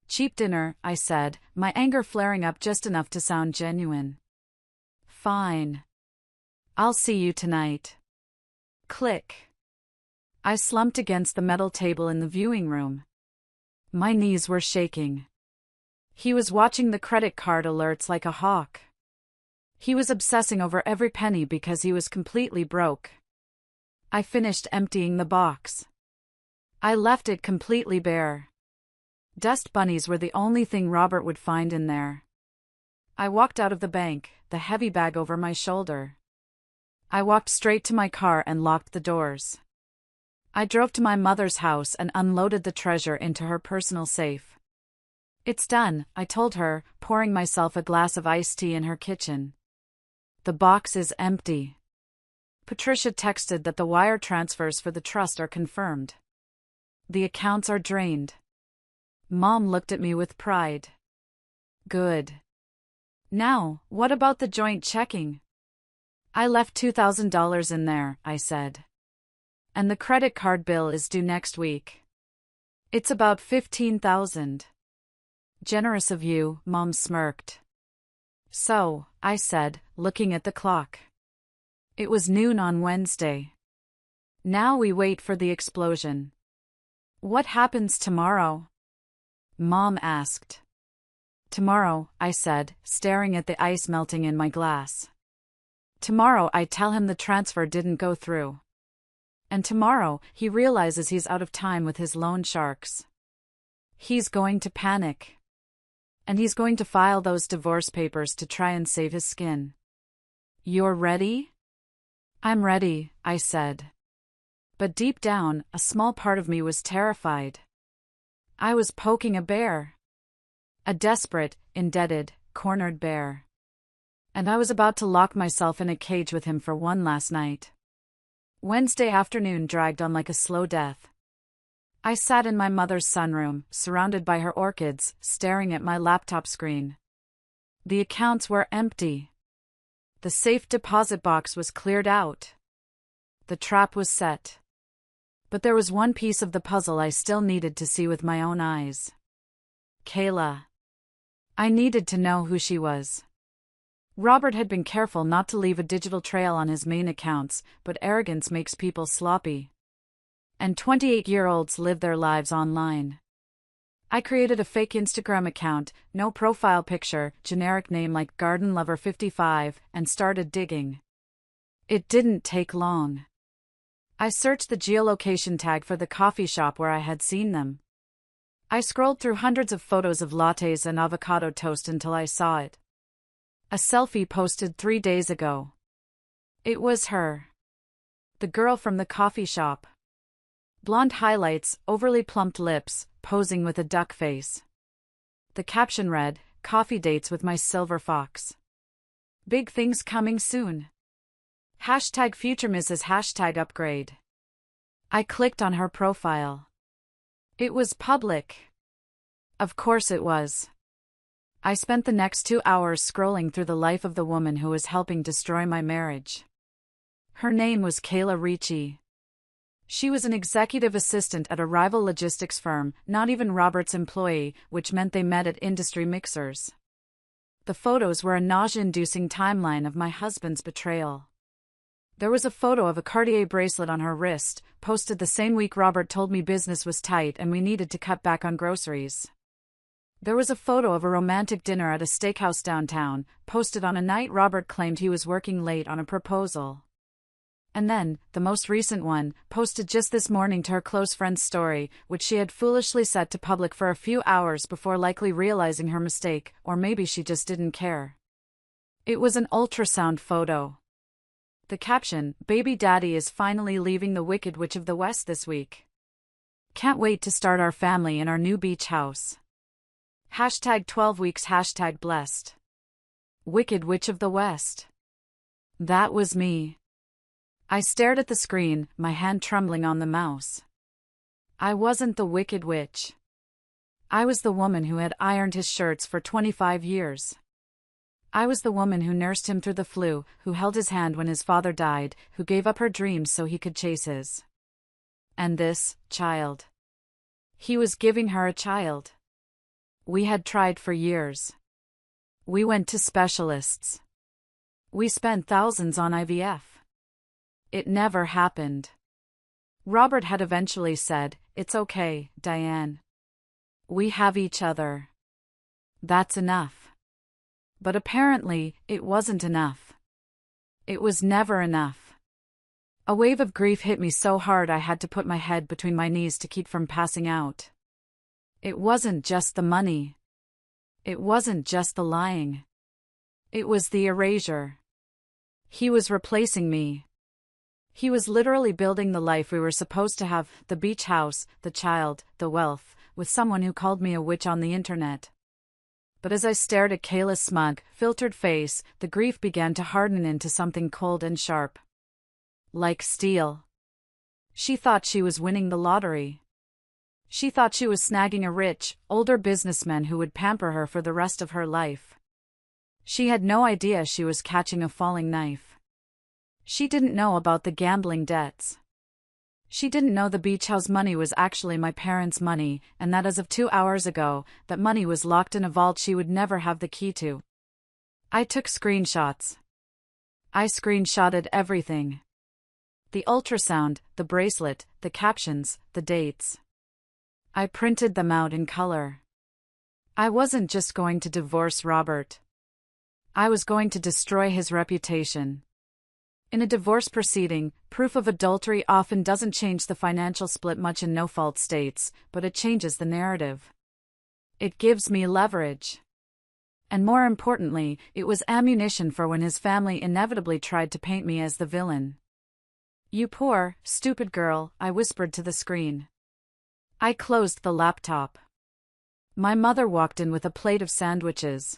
"Cheap dinner," I said, my anger flaring up just enough to sound genuine. "Fine. I'll see you tonight." Click. I slumped against the metal table in the viewing room. My knees were shaking. He was watching the credit card alerts like a hawk. He was obsessing over every penny because he was completely broke. I finished emptying the box. I left it completely bare. Dust bunnies were the only thing Robert would find in there. I walked out of the bank, the heavy bag over my shoulder. I walked straight to my car and locked the doors. I drove to my mother's house and unloaded the treasure into her personal safe. "It's done," I told her, pouring myself a glass of iced tea in her kitchen. The box is empty. Patricia texted that the wire transfers for the trust are confirmed. The accounts are drained. Mom looked at me with pride. Good. Now, what about the joint checking? I left $2,000 in there, I said. And the credit card bill is due next week. It's about $15,000. Generous of you, Mom smirked. So, I said, looking at the clock. It was noon on Wednesday. Now we wait for the explosion. What happens tomorrow? Mom asked. Tomorrow, I said, staring at the ice melting in my glass. Tomorrow I tell him the transfer didn't go through. And tomorrow, he realizes he's out of time with his loan sharks. He's going to panic. And he's going to file those divorce papers to try and save his skin. You're ready? I'm ready, I said. But deep down, a small part of me was terrified. I was poking a bear. A desperate, indebted, cornered bear. And I was about to lock myself in a cage with him for one last night. Wednesday afternoon dragged on like a slow death. I sat in my mother's sunroom, surrounded by her orchids, staring at my laptop screen. The accounts were empty. The safe deposit box was cleared out. The trap was set. But there was one piece of the puzzle I still needed to see with my own eyes. Kayla. I needed to know who she was. Robert had been careful not to leave a digital trail on his main accounts, but arrogance makes people sloppy. And 28-year-olds live their lives online. I created a fake Instagram account, no profile picture, generic name like Garden Lover 55, and started digging. It didn't take long. I searched the geolocation tag for the coffee shop where I had seen them. I scrolled through hundreds of photos of lattes and avocado toast until I saw it. A selfie posted 3 days ago. It was her. The girl from the coffee shop. Blonde highlights, overly plumped lips, posing with a duck face. The caption read, "Coffee dates with my silver fox. Big things coming soon. Hashtag future Mrs. Hashtag upgrade." I clicked on her profile. It was public. Of course it was. I spent the next 2 hours scrolling through the life of the woman who was helping destroy my marriage. Her name was Kayla Ricci. She was an executive assistant at a rival logistics firm, not even Robert's employee, which meant they met at industry mixers. The photos were a nausea-inducing timeline of my husband's betrayal. There was a photo of a Cartier bracelet on her wrist, posted the same week Robert told me business was tight and we needed to cut back on groceries. There was a photo of a romantic dinner at a steakhouse downtown, posted on a night Robert claimed he was working late on a proposal. And then, the most recent one, posted just this morning to her close friend's story, which she had foolishly set to public for a few hours before likely realizing her mistake, or maybe she just didn't care. It was an ultrasound photo. The caption, "Baby Daddy is finally leaving the Wicked Witch of the West this week. Can't wait to start our family in our new beach house. Hashtag 12 weeks hashtag blessed. Wicked Witch of the West." That was me. I stared at the screen, my hand trembling on the mouse. I wasn't the Wicked Witch. I was the woman who had ironed his shirts for 25 years. I was the woman who nursed him through the flu, who held his hand when his father died, who gave up her dreams so he could chase his. And this child. He was giving her a child. We had tried for years. We went to specialists. We spent thousands on IVF. It never happened. Robert had eventually said, "It's okay, Diane. We have each other. That's enough." But apparently, it wasn't enough. It was never enough. A wave of grief hit me so hard I had to put my head between my knees to keep from passing out. It wasn't just the money. It wasn't just the lying. It was the erasure. He was replacing me. He was literally building the life we were supposed to have, the beach house, the child, the wealth, with someone who called me a witch on the internet. But as I stared at Kayla's smug, filtered face, the grief began to harden into something cold and sharp. Like steel. She thought she was winning the lottery. She thought she was snagging a rich, older businessman who would pamper her for the rest of her life. She had no idea she was catching a falling knife. She didn't know about the gambling debts. She didn't know the beach house money was actually my parents' money, and that as of 2 hours ago, that money was locked in a vault she would never have the key to. I took screenshots. I screenshotted everything. The ultrasound, the bracelet, the captions, the dates. I printed them out in color. I wasn't just going to divorce Robert. I was going to destroy his reputation. In a divorce proceeding, proof of adultery often doesn't change the financial split much in no-fault states, but it changes the narrative. It gives me leverage. And more importantly, it was ammunition for when his family inevitably tried to paint me as the villain. "You poor, stupid girl," I whispered to the screen. I closed the laptop. My mother walked in with a plate of sandwiches.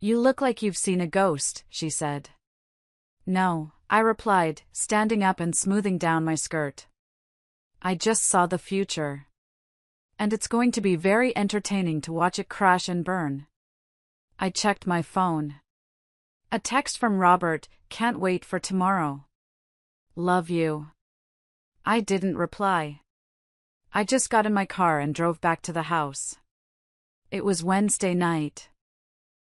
"You look like you've seen a ghost," she said. "No," I replied, standing up and smoothing down my skirt. "I just saw the future. And it's going to be very entertaining to watch it crash and burn." I checked my phone. A text from Robert, "Can't wait for tomorrow. Love you." I didn't reply. I just got in my car and drove back to the house. It was Wednesday night.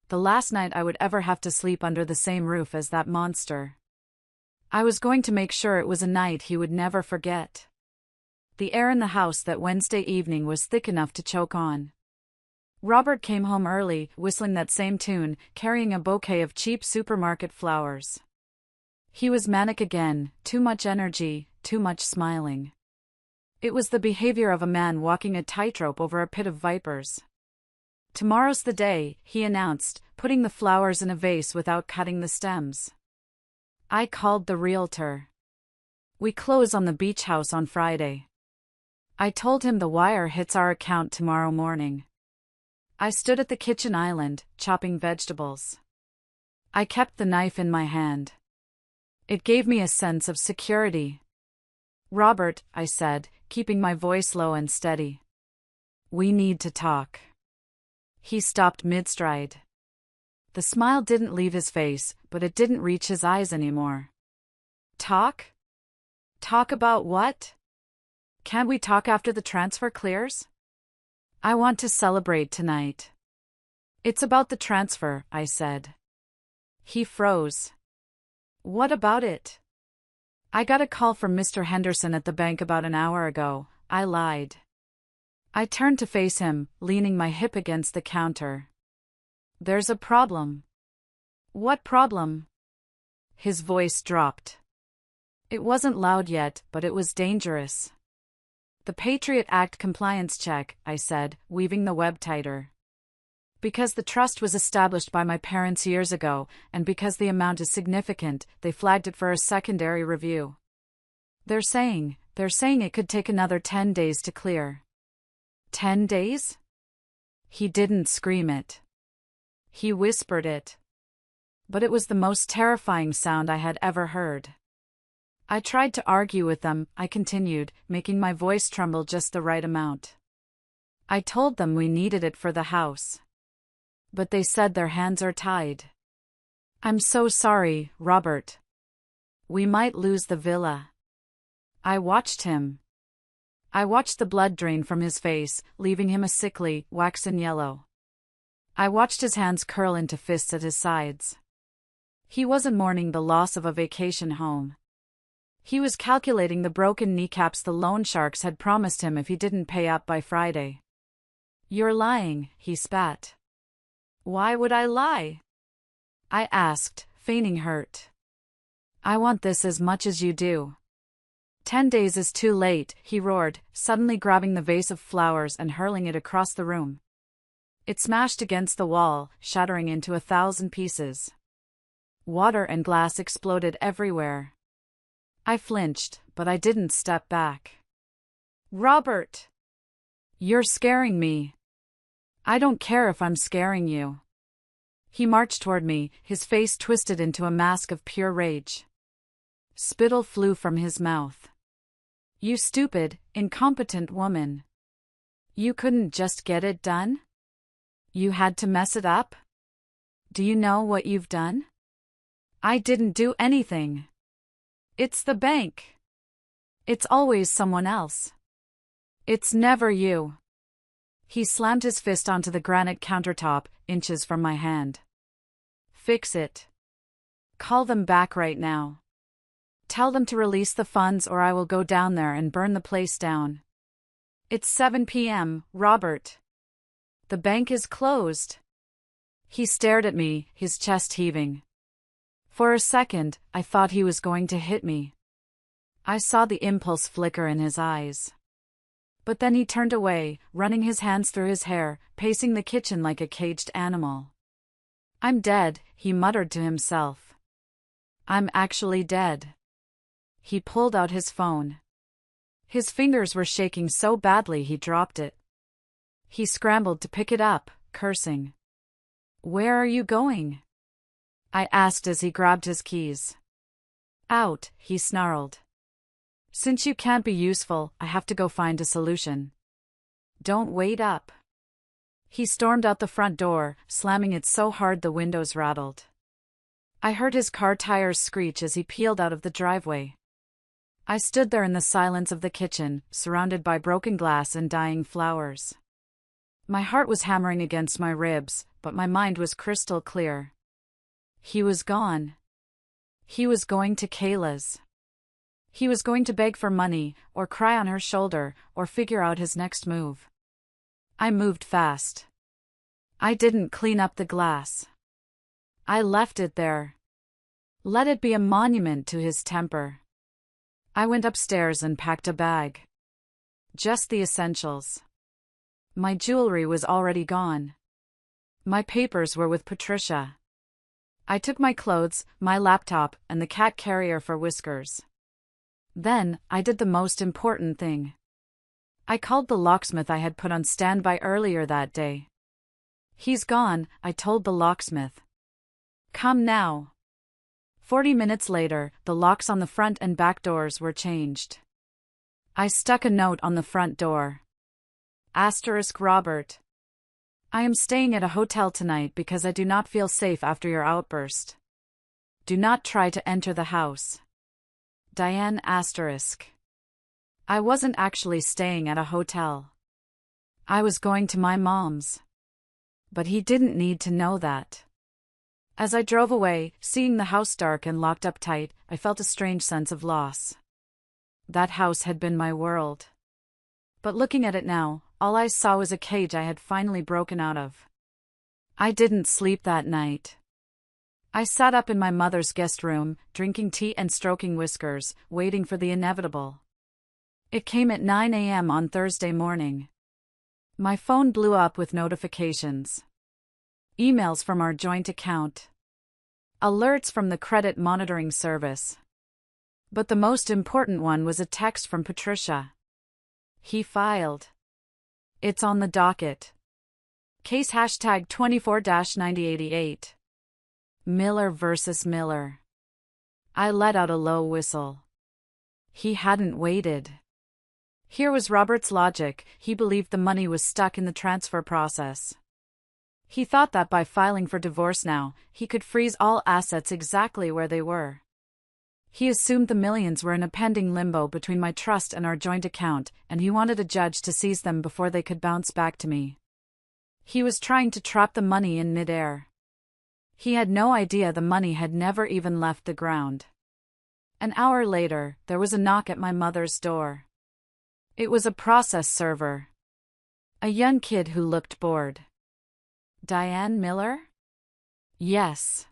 The last night I would ever have to sleep under the same roof as that monster. I was going to make sure it was a night he would never forget. The air in the house that Wednesday evening was thick enough to choke on. Robert came home early, whistling that same tune, carrying a bouquet of cheap supermarket flowers. He was manic again, too much energy, too much smiling. It was the behavior of a man walking a tightrope over a pit of vipers. "Tomorrow's the day," he announced, putting the flowers in a vase without cutting the stems. I called the realtor. "We close on the beach house on Friday." I told him the wire hits our account tomorrow morning. I stood at the kitchen island, chopping vegetables. I kept the knife in my hand. It gave me a sense of security. "Robert," I said, keeping my voice low and steady. "We need to talk." He stopped mid-stride. The smile didn't leave his face, but it didn't reach his eyes anymore. "Talk? Talk about what? Can't we talk after the transfer clears? I want to celebrate tonight." "It's about the transfer," I said. He froze. "What about it?" "I got a call from Mr. Henderson at the bank about an hour ago," I lied. I turned to face him, leaning my hip against the counter. "There's a problem." "What problem?" His voice dropped. It wasn't loud yet, but it was dangerous. "The Patriot Act compliance check," I said, weaving the web tighter. "Because the trust was established by my parents years ago, and because the amount is significant, they flagged it for a secondary review. They're saying it could take another 10 days to clear." 10 days? He didn't scream it. He whispered it. But it was the most terrifying sound I had ever heard. I tried to argue with them, I continued, making my voice tremble just the right amount. "I told them we needed it for the house. But they said their hands are tied. I'm so sorry, Robert. We might lose the villa." I watched him. I watched the blood drain from his face, leaving him a sickly, waxen yellow. I watched his hands curl into fists at his sides. He wasn't mourning the loss of a vacation home. He was calculating the broken kneecaps the loan sharks had promised him if he didn't pay up by Friday. "You're lying," he spat. "Why would I lie?" I asked, feigning hurt. "I want this as much as you do." 10 days is too late," he roared, suddenly grabbing the vase of flowers and hurling it across the room. It smashed against the wall, shattering into 1,000 pieces. Water and glass exploded everywhere. I flinched, but I didn't step back. "Robert! You're scaring me." I don't care if I'm scaring you. He marched toward me, his face twisted into a mask of pure rage. Spittle flew from his mouth. You stupid, incompetent woman. You couldn't just get it done? You had to mess it up? Do you know what you've done? I didn't do anything. It's the bank. It's always someone else. It's never you. He slammed his fist onto the granite countertop, inches from my hand. Fix it. Call them back right now. Tell them to release the funds or I will go down there and burn the place down. It's 7 p.m., Robert. The bank is closed. He stared at me, his chest heaving. For a second, I thought he was going to hit me. I saw the impulse flicker in his eyes. But then he turned away, running his hands through his hair, pacing the kitchen like a caged animal. I'm dead, he muttered to himself. I'm actually dead. He pulled out his phone. His fingers were shaking so badly he dropped it. He scrambled to pick it up, cursing. Where are you going? I asked as he grabbed his keys. Out, he snarled. Since you can't be useful, I have to go find a solution. Don't wait up. He stormed out the front door, slamming it so hard the windows rattled. I heard his car tires screech as he peeled out of the driveway. I stood there in the silence of the kitchen, surrounded by broken glass and dying flowers. My heart was hammering against my ribs, but my mind was crystal clear. He was gone. He was going to Kayla's. He was going to beg for money, or cry on her shoulder, or figure out his next move. I moved fast. I didn't clean up the glass. I left it there. Let it be a monument to his temper. I went upstairs and packed a bag. Just the essentials. My jewelry was already gone. My papers were with Patricia. I took my clothes, my laptop, and the cat carrier for Whiskers. Then, I did the most important thing. I called the locksmith I had put on standby earlier that day. He's gone, I told the locksmith. Come now. 40 minutes later, the locks on the front and back doors were changed. I stuck a note on the front door. Robert. I am staying at a hotel tonight because I do not feel safe after your outburst. Do not try to enter the house. Diane. I wasn't actually staying at a hotel. I was going to my mom's. But he didn't need to know that. As I drove away, seeing the house dark and locked up tight, I felt a strange sense of loss. That house had been my world. But looking at it now, all I saw was a cage I had finally broken out of. I didn't sleep that night. I sat up in my mother's guest room, drinking tea and stroking Whiskers, waiting for the inevitable. It came at 9 a.m. on Thursday morning. My phone blew up with notifications. Emails from our joint account. Alerts from the credit monitoring service. But the most important one was a text from Patricia. He filed. It's on the docket. Case hashtag 24-9088. Miller versus Miller. I let out a low whistle. He hadn't waited. Here was Robert's logic. He believed the money was stuck in the transfer process. He thought that by filing for divorce now, he could freeze all assets exactly where they were. He assumed the millions were in a pending limbo between my trust and our joint account, and he wanted a judge to seize them before they could bounce back to me. He was trying to trap the money in midair. He had no idea the money had never even left the ground. An hour later, there was a knock at my mother's door. It was a process server. A young kid who looked bored. Diane Miller? Yes.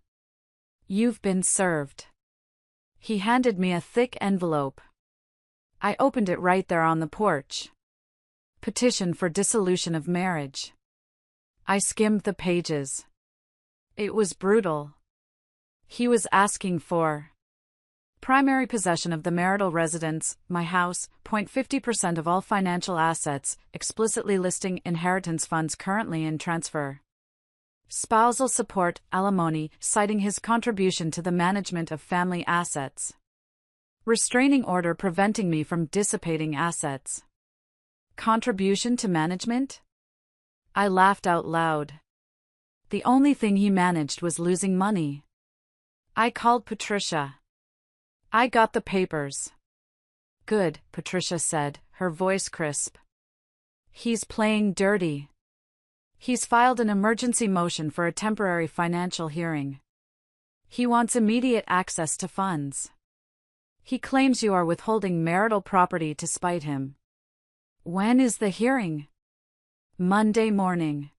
You've been served. He handed me a thick envelope. I opened it right there on the porch. Petition for dissolution of marriage. I skimmed the pages. It was brutal. He was asking for Primary possession of the marital residence, my house, 50% of all financial assets, explicitly listing inheritance funds currently in transfer. Spousal support, alimony, citing his contribution to the management of family assets. Restraining order preventing me from dissipating assets. Contribution to management? I laughed out loud. The only thing he managed was losing money. I called Patricia. I got the papers. Good, Patricia said, her voice crisp. He's playing dirty. He's filed an emergency motion for a temporary financial hearing. He wants immediate access to funds. He claims you are withholding marital property to spite him. When is the hearing? Monday morning.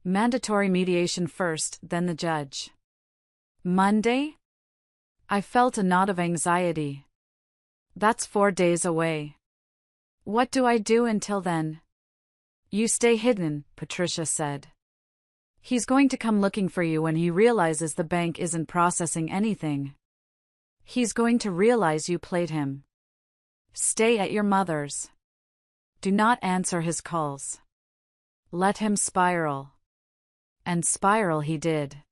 Mandatory mediation first, then the judge. Monday? I felt a knot of anxiety. That's 4 days away. What do I do until then? You stay hidden, Patricia said. He's going to come looking for you when he realizes the bank isn't processing anything. He's going to realize you played him. Stay at your mother's. Do not answer his calls. Let him spiral. And spiral he did.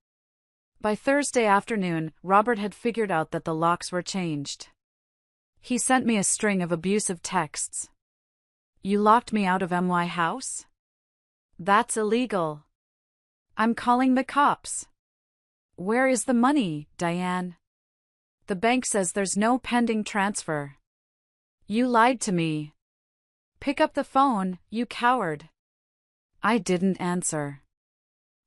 By Thursday afternoon, Robert had figured out that the locks were changed. He sent me a string of abusive texts. You locked me out of my house? That's illegal. I'm calling the cops. Where is the money, Diane? The bank says there's no pending transfer. You lied to me. Pick up the phone, you coward. I didn't answer.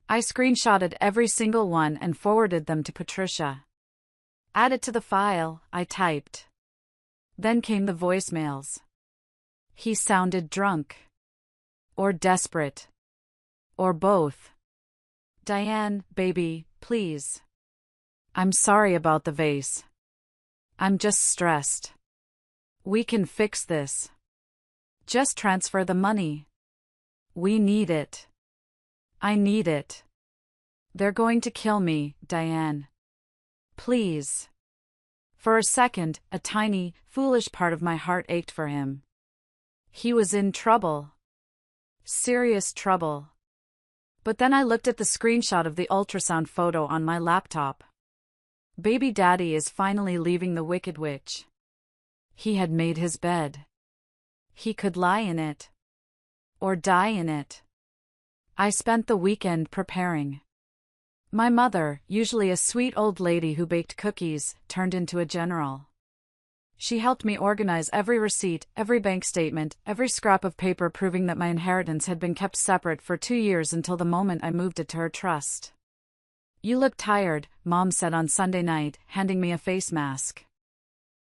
I screenshotted every single one and forwarded them to Patricia. Add it to the file, I typed. Then came the voicemails. He sounded drunk. Or desperate. Or both. Diane, baby, please. I'm sorry about the vase. I'm just stressed. We can fix this. Just transfer the money. We need it. I need it. They're going to kill me, Diane. Please. For a second, a tiny, foolish part of my heart ached for him. He was in trouble. Serious trouble. But then I looked at the screenshot of the ultrasound photo on my laptop. Baby daddy is finally leaving the Wicked Witch. He had made his bed. He could lie in it. Or die in it. I spent the weekend preparing. My mother, usually a sweet old lady who baked cookies, turned into a general. She helped me organize every receipt, every bank statement, every scrap of paper proving that my inheritance had been kept separate for 2 years until the moment I moved it to her trust. You look tired, Mom said on Sunday night, handing me a face mask.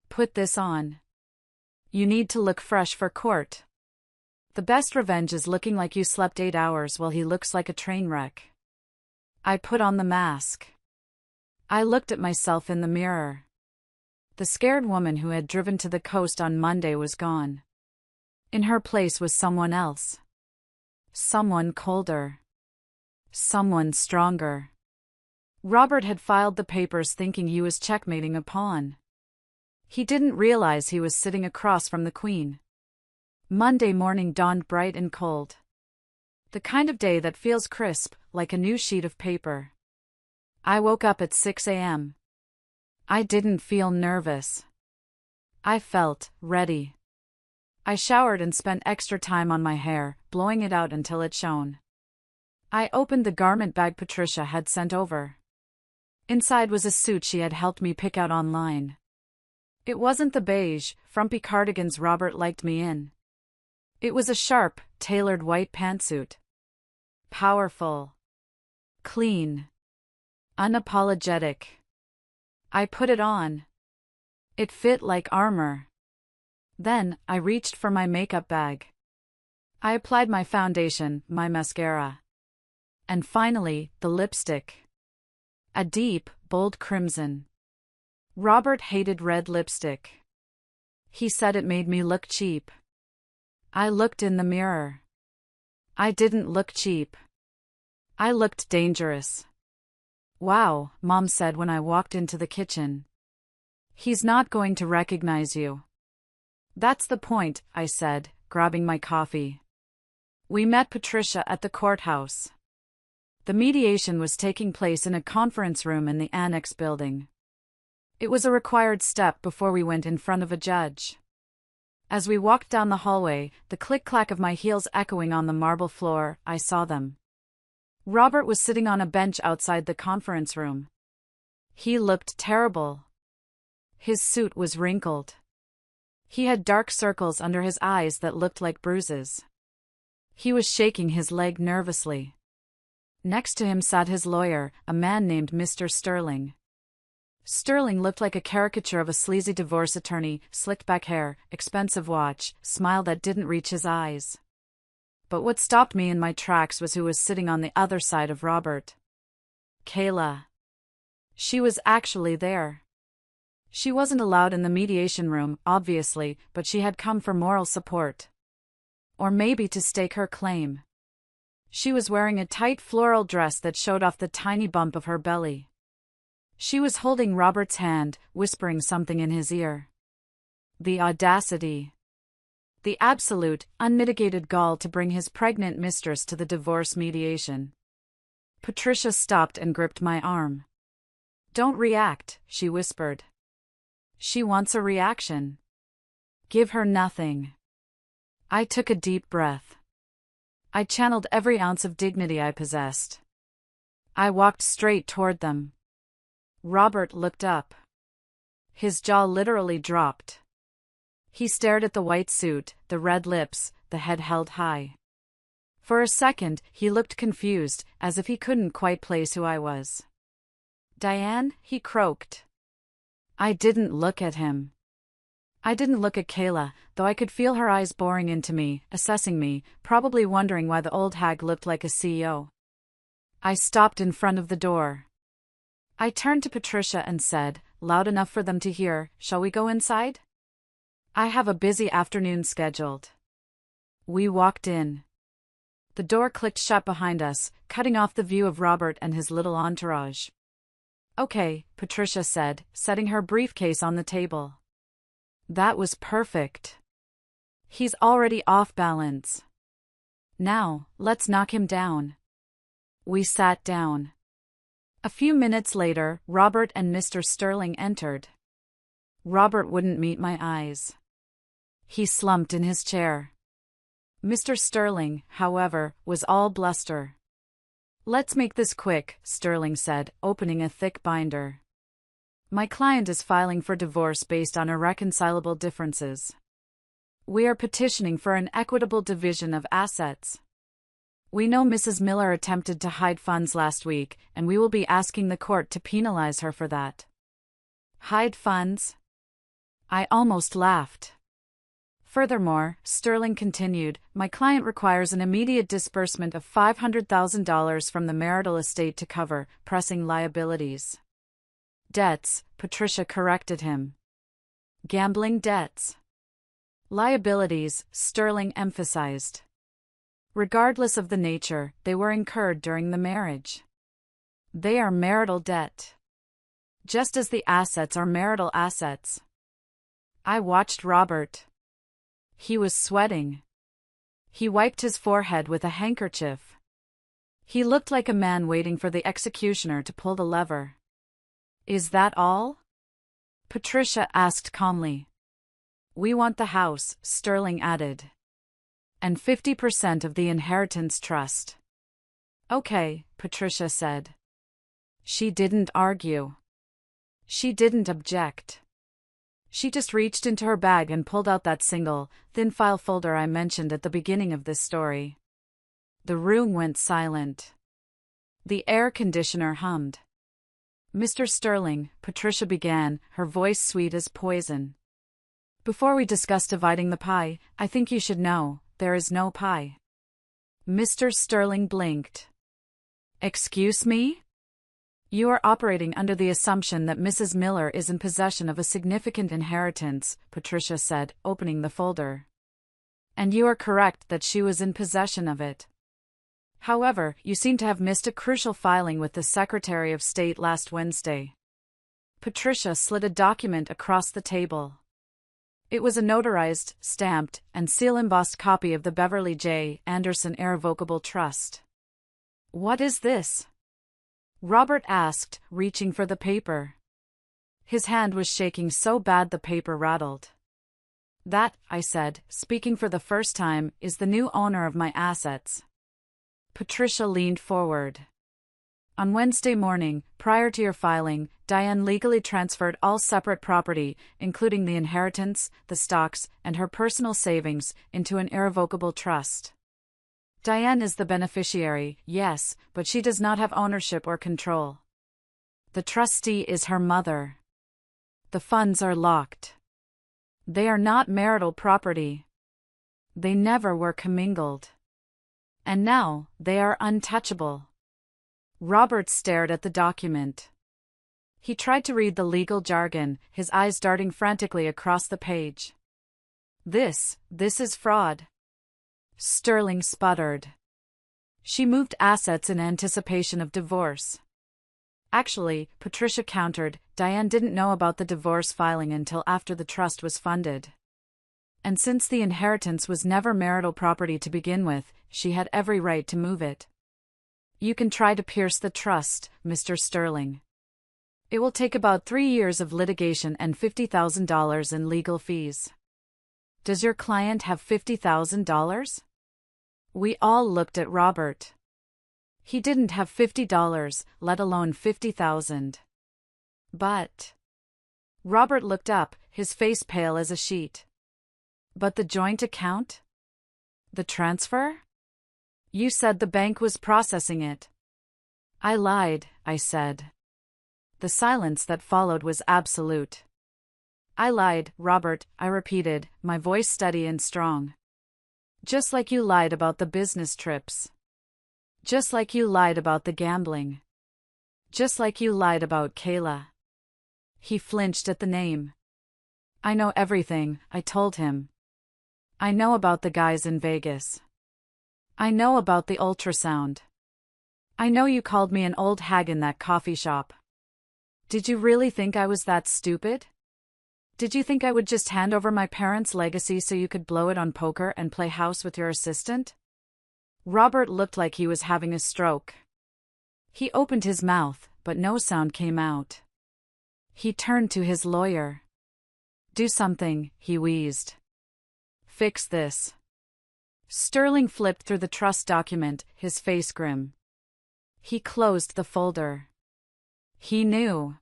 Put this on. You need to look fresh for court. The best revenge is looking like you slept 8 hours while he looks like a train wreck. I put on the mask. I looked at myself in the mirror. The scared woman who had driven to the coast on Monday was gone. In her place was someone else. Someone colder. Someone stronger. Robert had filed the papers thinking he was checkmating a pawn. He didn't realize he was sitting across from the Queen. Monday morning dawned bright and cold. The kind of day that feels crisp, like a new sheet of paper. I woke up at 6 a.m. I didn't feel nervous. I felt ready. I showered and spent extra time on my hair, blowing it out until it shone. I opened the garment bag Patricia had sent over. Inside was a suit she had helped me pick out online. It wasn't the beige, frumpy cardigans Robert liked me in. It was a sharp, tailored white pantsuit. Powerful. Clean. Unapologetic. I put it on. It fit like armor. Then, I reached for my makeup bag. I applied my foundation, my mascara. And finally, the lipstick. A deep, bold crimson. Robert hated red lipstick. He said it made me look cheap. I looked in the mirror. I didn't look cheap. I looked dangerous. Wow, Mom said when I walked into the kitchen. He's not going to recognize you. That's the point, I said, grabbing my coffee. We met Patricia at the courthouse. The mediation was taking place in a conference room in the annex building. It was a required step before we went in front of a judge. As we walked down the hallway, the click-clack of my heels echoing on the marble floor, I saw them. Robert was sitting on a bench outside the conference room. He looked terrible. His suit was wrinkled. He had dark circles under his eyes that looked like bruises. He was shaking his leg nervously. Next to him sat his lawyer, a man named Mr. Sterling. Sterling looked like a caricature of a sleazy divorce attorney, slicked back hair, expensive watch, smile that didn't reach his eyes. But what stopped me in my tracks was who was sitting on the other side of Robert. Kayla. She was actually there. She wasn't allowed in the mediation room, obviously, but she had come for moral support. Or maybe to stake her claim. She was wearing a tight floral dress that showed off the tiny bump of her belly. She was holding Robert's hand, whispering something in his ear. The audacity. The absolute, unmitigated gall to bring his pregnant mistress to the divorce mediation. Patricia stopped and gripped my arm. Don't react, she whispered. She wants a reaction. Give her nothing. I took a deep breath. I channeled every ounce of dignity I possessed. I walked straight toward them. Robert looked up. His jaw literally dropped. He stared at the white suit, the red lips, the head held high. For a second, he looked confused, as if he couldn't quite place who I was. Diane, he croaked. I didn't look at him. I didn't look at Kayla, though I could feel her eyes boring into me, assessing me, probably wondering why the old hag looked like a CEO. I stopped in front of the door. I turned to Patricia and said, loud enough for them to hear, shall we go inside? I have a busy afternoon scheduled. We walked in. The door clicked shut behind us, cutting off the view of Robert and his little entourage. Okay, Patricia said, setting her briefcase on the table. That was perfect. He's already off balance. Now, let's knock him down. We sat down. A few minutes later, Robert and Mr. Sterling entered. Robert wouldn't meet my eyes. He slumped in his chair. Mr. Sterling, however, was all bluster. Let's make this quick, Sterling said, opening a thick binder. My client is filing for divorce based on irreconcilable differences. We are petitioning for an equitable division of assets. We know Mrs. Miller attempted to hide funds last week, and we will be asking the court to penalize her for that. Hide funds? I almost laughed. Furthermore, Sterling continued, my client requires an immediate disbursement of $500,000 from the marital estate to cover pressing liabilities. Debts, Patricia corrected him. Gambling debts. Liabilities, Sterling emphasized. Regardless of the nature, they were incurred during the marriage. They are marital debt. Just as the assets are marital assets. I watched Robert. He was sweating. He wiped his forehead with a handkerchief. He looked like a man waiting for the executioner to pull the lever. Is that all? Patricia asked calmly. We want the house, Sterling added. And 50% of the inheritance trust. Okay, Patricia said. She didn't argue. She didn't object. She just reached into her bag and pulled out that single, thin file folder I mentioned at the beginning of this story. The room went silent. The air conditioner hummed. Mr. Sterling, Patricia began, her voice sweet as poison. Before we discuss dividing the pie, I think you should know, there is no pie. Mr. Sterling blinked. Excuse me? You are operating under the assumption that Mrs. Miller is in possession of a significant inheritance, Patricia said, opening the folder. And you are correct that she was in possession of it. However, you seem to have missed a crucial filing with the Secretary of State last Wednesday. Patricia slid a document across the table. It was a notarized, stamped, and seal-embossed copy of the Beverly J. Anderson Irrevocable Trust. "What is this?" Robert asked, reaching for the paper. His hand was shaking so bad the paper rattled. "That," I said, speaking for the first time, "is the new owner of my assets." Patricia leaned forward. "On Wednesday morning, prior to your filing, Diane legally transferred all separate property, including the inheritance, the stocks, and her personal savings, into an irrevocable trust. Diane is the beneficiary, yes, but she does not have ownership or control. The trustee is her mother. The funds are locked. They are not marital property. They never were commingled. And now, they are untouchable." Robert stared at the document. He tried to read the legal jargon, his eyes darting frantically across the page. This is fraud." Sterling sputtered. "She moved assets in anticipation of divorce." Actually, Patricia countered, Diane didn't know about the divorce filing until after the trust was funded. And since the inheritance was never marital property to begin with, she had every right to move it. "You can try to pierce the trust, Mr. Sterling. It will take about 3 years of litigation and $50,000 in legal fees." "Does your client have $50,000? We all looked at Robert. He didn't have $50, let alone 50,000. "But..." Robert looked up, his face pale as a sheet. "But the joint account? The transfer? You said the bank was processing it." "I lied," I said. The silence that followed was absolute. "I lied, Robert," I repeated, my voice steady and strong. "Just like you lied about the business trips. Just like you lied about the gambling. Just like you lied about Kayla." He flinched at the name. "I know everything," I told him. "I know about the guys in Vegas. I know about the ultrasound. I know you called me an old hag in that coffee shop. Did you really think I was that stupid? Did you think I would just hand over my parents' legacy so you could blow it on poker and play house with your assistant?" Robert looked like he was having a stroke. He opened his mouth, but no sound came out. He turned to his lawyer. "Do something," he wheezed. "Fix this." Sterling flipped through the trust document, his face grim. He closed the folder. He knew.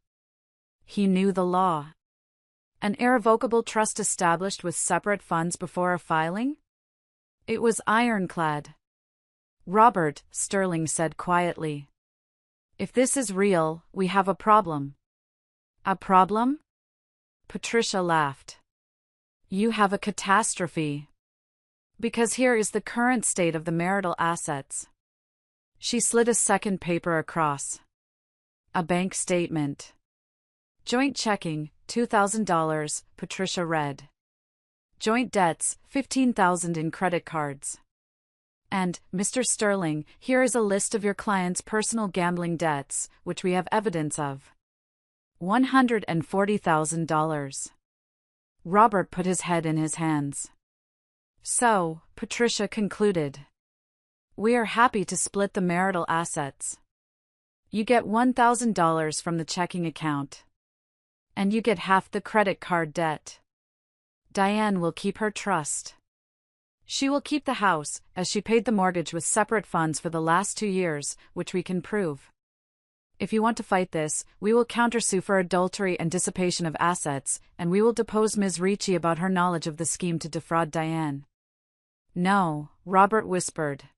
He knew the law. An irrevocable trust established with separate funds before a filing? It was ironclad. "Robert," Sterling said quietly. "If this is real, we have a problem." "A problem?" Patricia laughed. "You have a catastrophe. Because here is the current state of the marital assets." She slid a second paper across. A bank statement. "Joint checking, $2,000, Patricia read. "Joint debts, $15,000 in credit cards. And, Mr. Sterling, here is a list of your client's personal gambling debts, which we have evidence of. $140,000. Robert put his head in his hands. "So," Patricia concluded, "we are happy to split the marital assets. You get $1,000 from the checking account. And you get half the credit card debt. Diane will keep her trust. She will keep the house, as she paid the mortgage with separate funds for the last 2 years, which we can prove. If you want to fight this, we will countersue for adultery and dissipation of assets, and we will depose Ms. Ricci about her knowledge of the scheme to defraud Diane." "No," Robert whispered.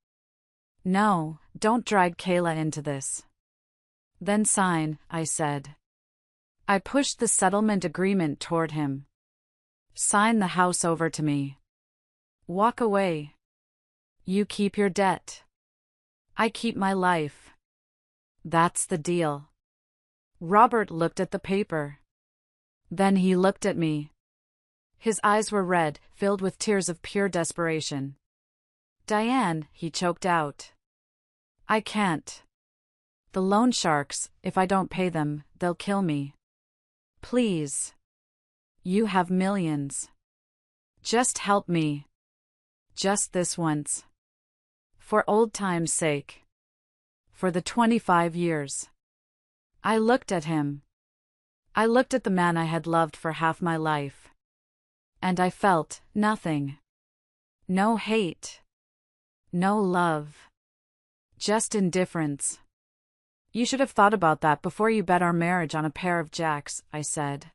"No, don't drag Kayla into this." "Then sign," I said. I pushed the settlement agreement toward him. "Sign the house over to me. Walk away. You keep your debt. I keep my life. That's the deal." Robert looked at the paper. Then he looked at me. His eyes were red, filled with tears of pure desperation. "Diane," he choked out. "I can't. The loan sharks, if I don't pay them, they'll kill me. Please. You have millions. Just help me. Just this once. For old time's sake. For the 25 years. I looked at him. I looked at the man I had loved for half my life. And I felt nothing. No hate. No love. Just indifference. You should have thought about that before you bet our marriage on a pair of jacks, I said.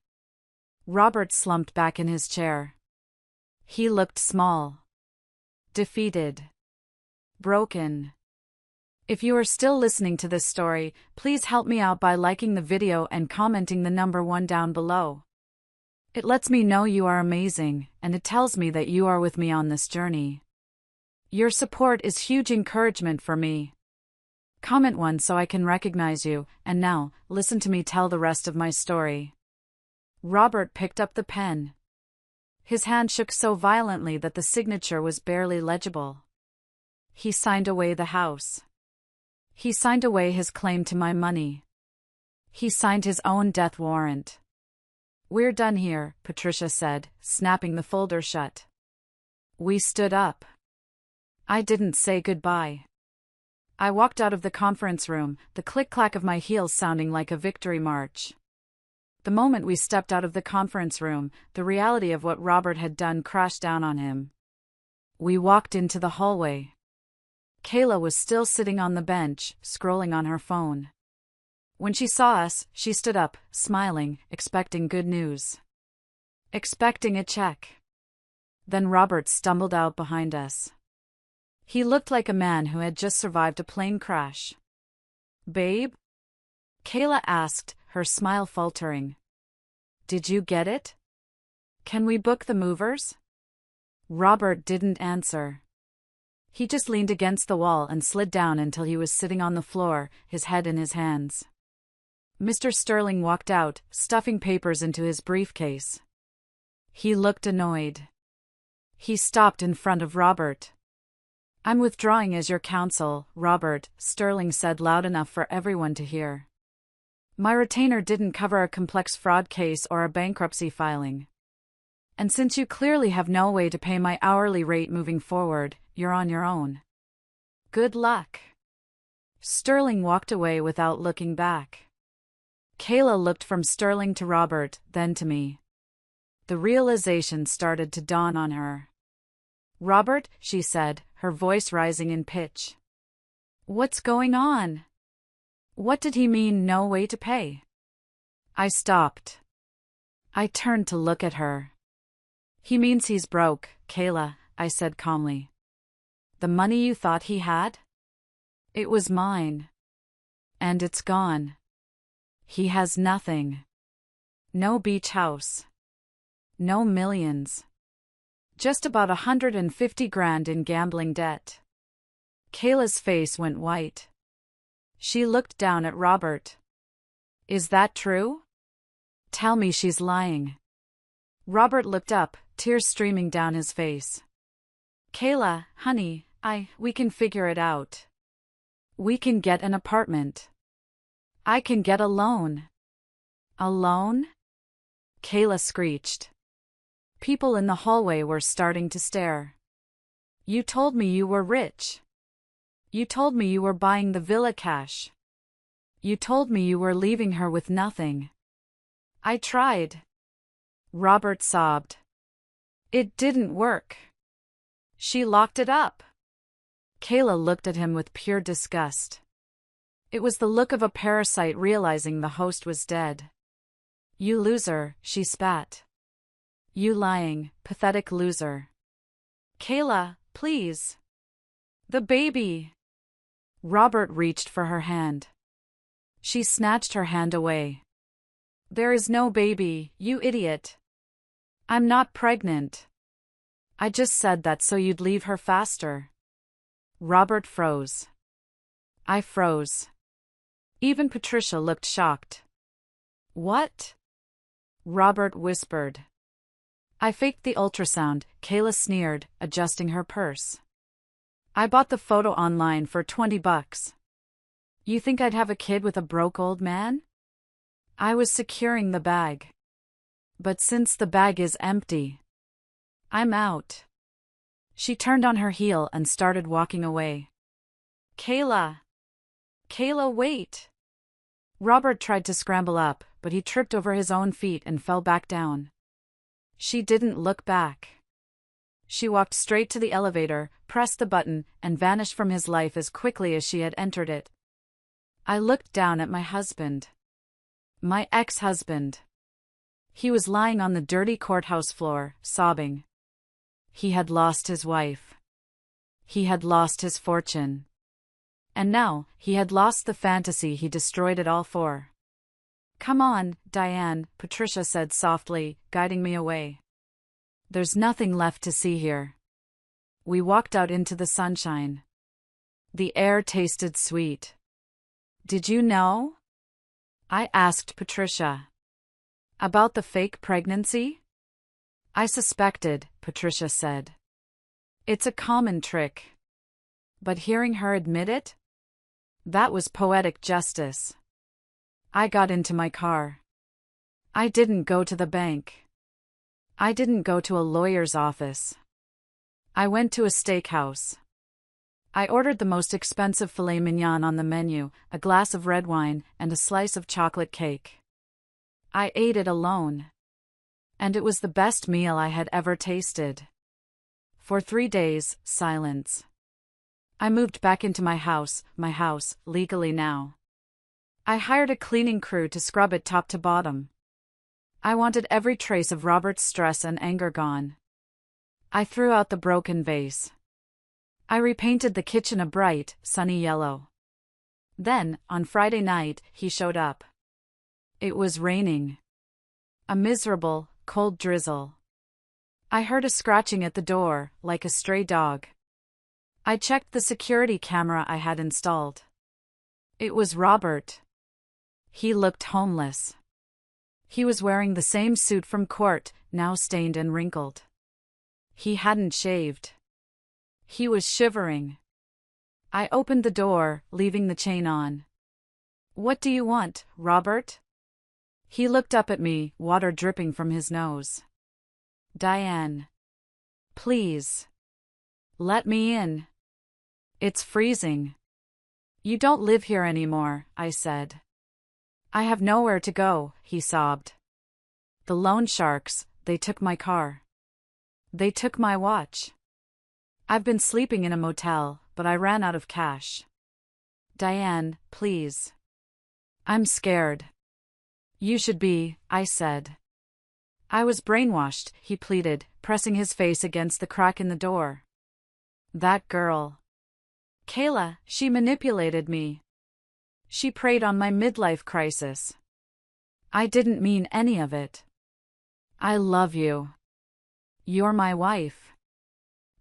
Robert slumped back in his chair. He looked small. Defeated. Broken. If you are still listening to this story, please help me out by liking the video and commenting the number 1 down below. It lets me know you are amazing, and it tells me that you are with me on this journey. Your support is huge encouragement for me. Comment 1 so I can recognize you, and now, listen to me tell the rest of my story. Robert picked up the pen. His hand shook so violently that the signature was barely legible. He signed away the house. He signed away his claim to my money. He signed his own death warrant. We're done here, Patricia said, snapping the folder shut. We stood up. I didn't say goodbye. I walked out of the conference room, the click-clack of my heels sounding like a victory march. The moment we stepped out of the conference room, the reality of what Robert had done crashed down on him. We walked into the hallway. Kayla was still sitting on the bench, scrolling on her phone. When she saw us, she stood up, smiling, expecting good news. Expecting a check. Then Robert stumbled out behind us. He looked like a man who had just survived a plane crash. Babe? Kayla asked, her smile faltering. Did you get it? Can we book the movers? Robert didn't answer. He just leaned against the wall and slid down until he was sitting on the floor, his head in his hands. Mr. Sterling walked out, stuffing papers into his briefcase. He looked annoyed. He stopped in front of Robert. I'm withdrawing as your counsel, Robert, Sterling said loud enough for everyone to hear. My retainer didn't cover a complex fraud case or a bankruptcy filing. And since you clearly have no way to pay my hourly rate moving forward, you're on your own. Good luck. Sterling walked away without looking back. Kayla looked from Sterling to Robert, then to me. The realization started to dawn on her. Robert, she said, her voice rising in pitch. What's going on? What did he mean, no way to pay? I stopped. I turned to look at her. He means he's broke, Kayla, I said calmly. The money you thought he had? It was mine. And it's gone. He has nothing. No beach house. No millions. Just about 150 grand in gambling debt. Kayla's face went white. She looked down at Robert. Is that true? Tell me she's lying. Robert looked up, tears streaming down his face. Kayla, honey, we can figure it out. We can get an apartment. I can get a loan. A loan? Kayla screeched. People in the hallway were starting to stare. You told me you were rich. You told me you were buying the villa cash. You told me you were leaving her with nothing. I tried. Robert sobbed. It didn't work. She locked it up. Kayla looked at him with pure disgust. It was the look of a parasite realizing the host was dead. You loser, she spat. You lying, pathetic loser. Kayla, please. The baby. Robert reached for her hand. She snatched her hand away. There is no baby, you idiot. I'm not pregnant. I just said that so you'd leave her faster. Robert froze. I froze. Even Patricia looked shocked. What? Robert whispered. I faked the ultrasound, Kayla sneered, adjusting her purse. I bought the photo online for $20. You think I'd have a kid with a broke old man? I was securing the bag. But since the bag is empty, I'm out. She turned on her heel and started walking away. Kayla! Kayla, wait! Robert tried to scramble up, but he tripped over his own feet and fell back down. She didn't look back. She walked straight to the elevator, pressed the button, and vanished from his life as quickly as she had entered it. I looked down at my husband. My ex-husband. He was lying on the dirty courthouse floor, sobbing. He had lost his wife. He had lost his fortune. And now, he had lost the fantasy he destroyed it all for. Come on, Diane, Patricia said softly, guiding me away. There's nothing left to see here. We walked out into the sunshine. The air tasted sweet. Did you know? I asked Patricia. About the fake pregnancy? I suspected, Patricia said. It's a common trick. But hearing her admit it? That was poetic justice. I got into my car. I didn't go to the bank. I didn't go to a lawyer's office. I went to a steakhouse. I ordered the most expensive filet mignon on the menu, a glass of red wine, and a slice of chocolate cake. I ate it alone. And it was the best meal I had ever tasted. For 3 days, silence. I moved back into my house, legally now. I hired a cleaning crew to scrub it top to bottom. I wanted every trace of Robert's stress and anger gone. I threw out the broken vase. I repainted the kitchen a bright, sunny yellow. Then, on Friday night, he showed up. It was raining. A miserable, cold drizzle. I heard a scratching at the door, like a stray dog. I checked the security camera I had installed. It was Robert. He looked homeless. He was wearing the same suit from court, now stained and wrinkled. He hadn't shaved. He was shivering. I opened the door, leaving the chain on. What do you want, Robert? He looked up at me, water dripping from his nose. Diane. Please. Let me in. It's freezing. You don't live here anymore, I said. I have nowhere to go, he sobbed. The loan sharks, they took my car. They took my watch. I've been sleeping in a motel, but I ran out of cash. Diane, please. I'm scared. You should be, I said. I was brainwashed, he pleaded, pressing his face against the crack in the door. That girl. Kayla, she manipulated me. She preyed on my midlife crisis. I didn't mean any of it. I love you. You're my wife.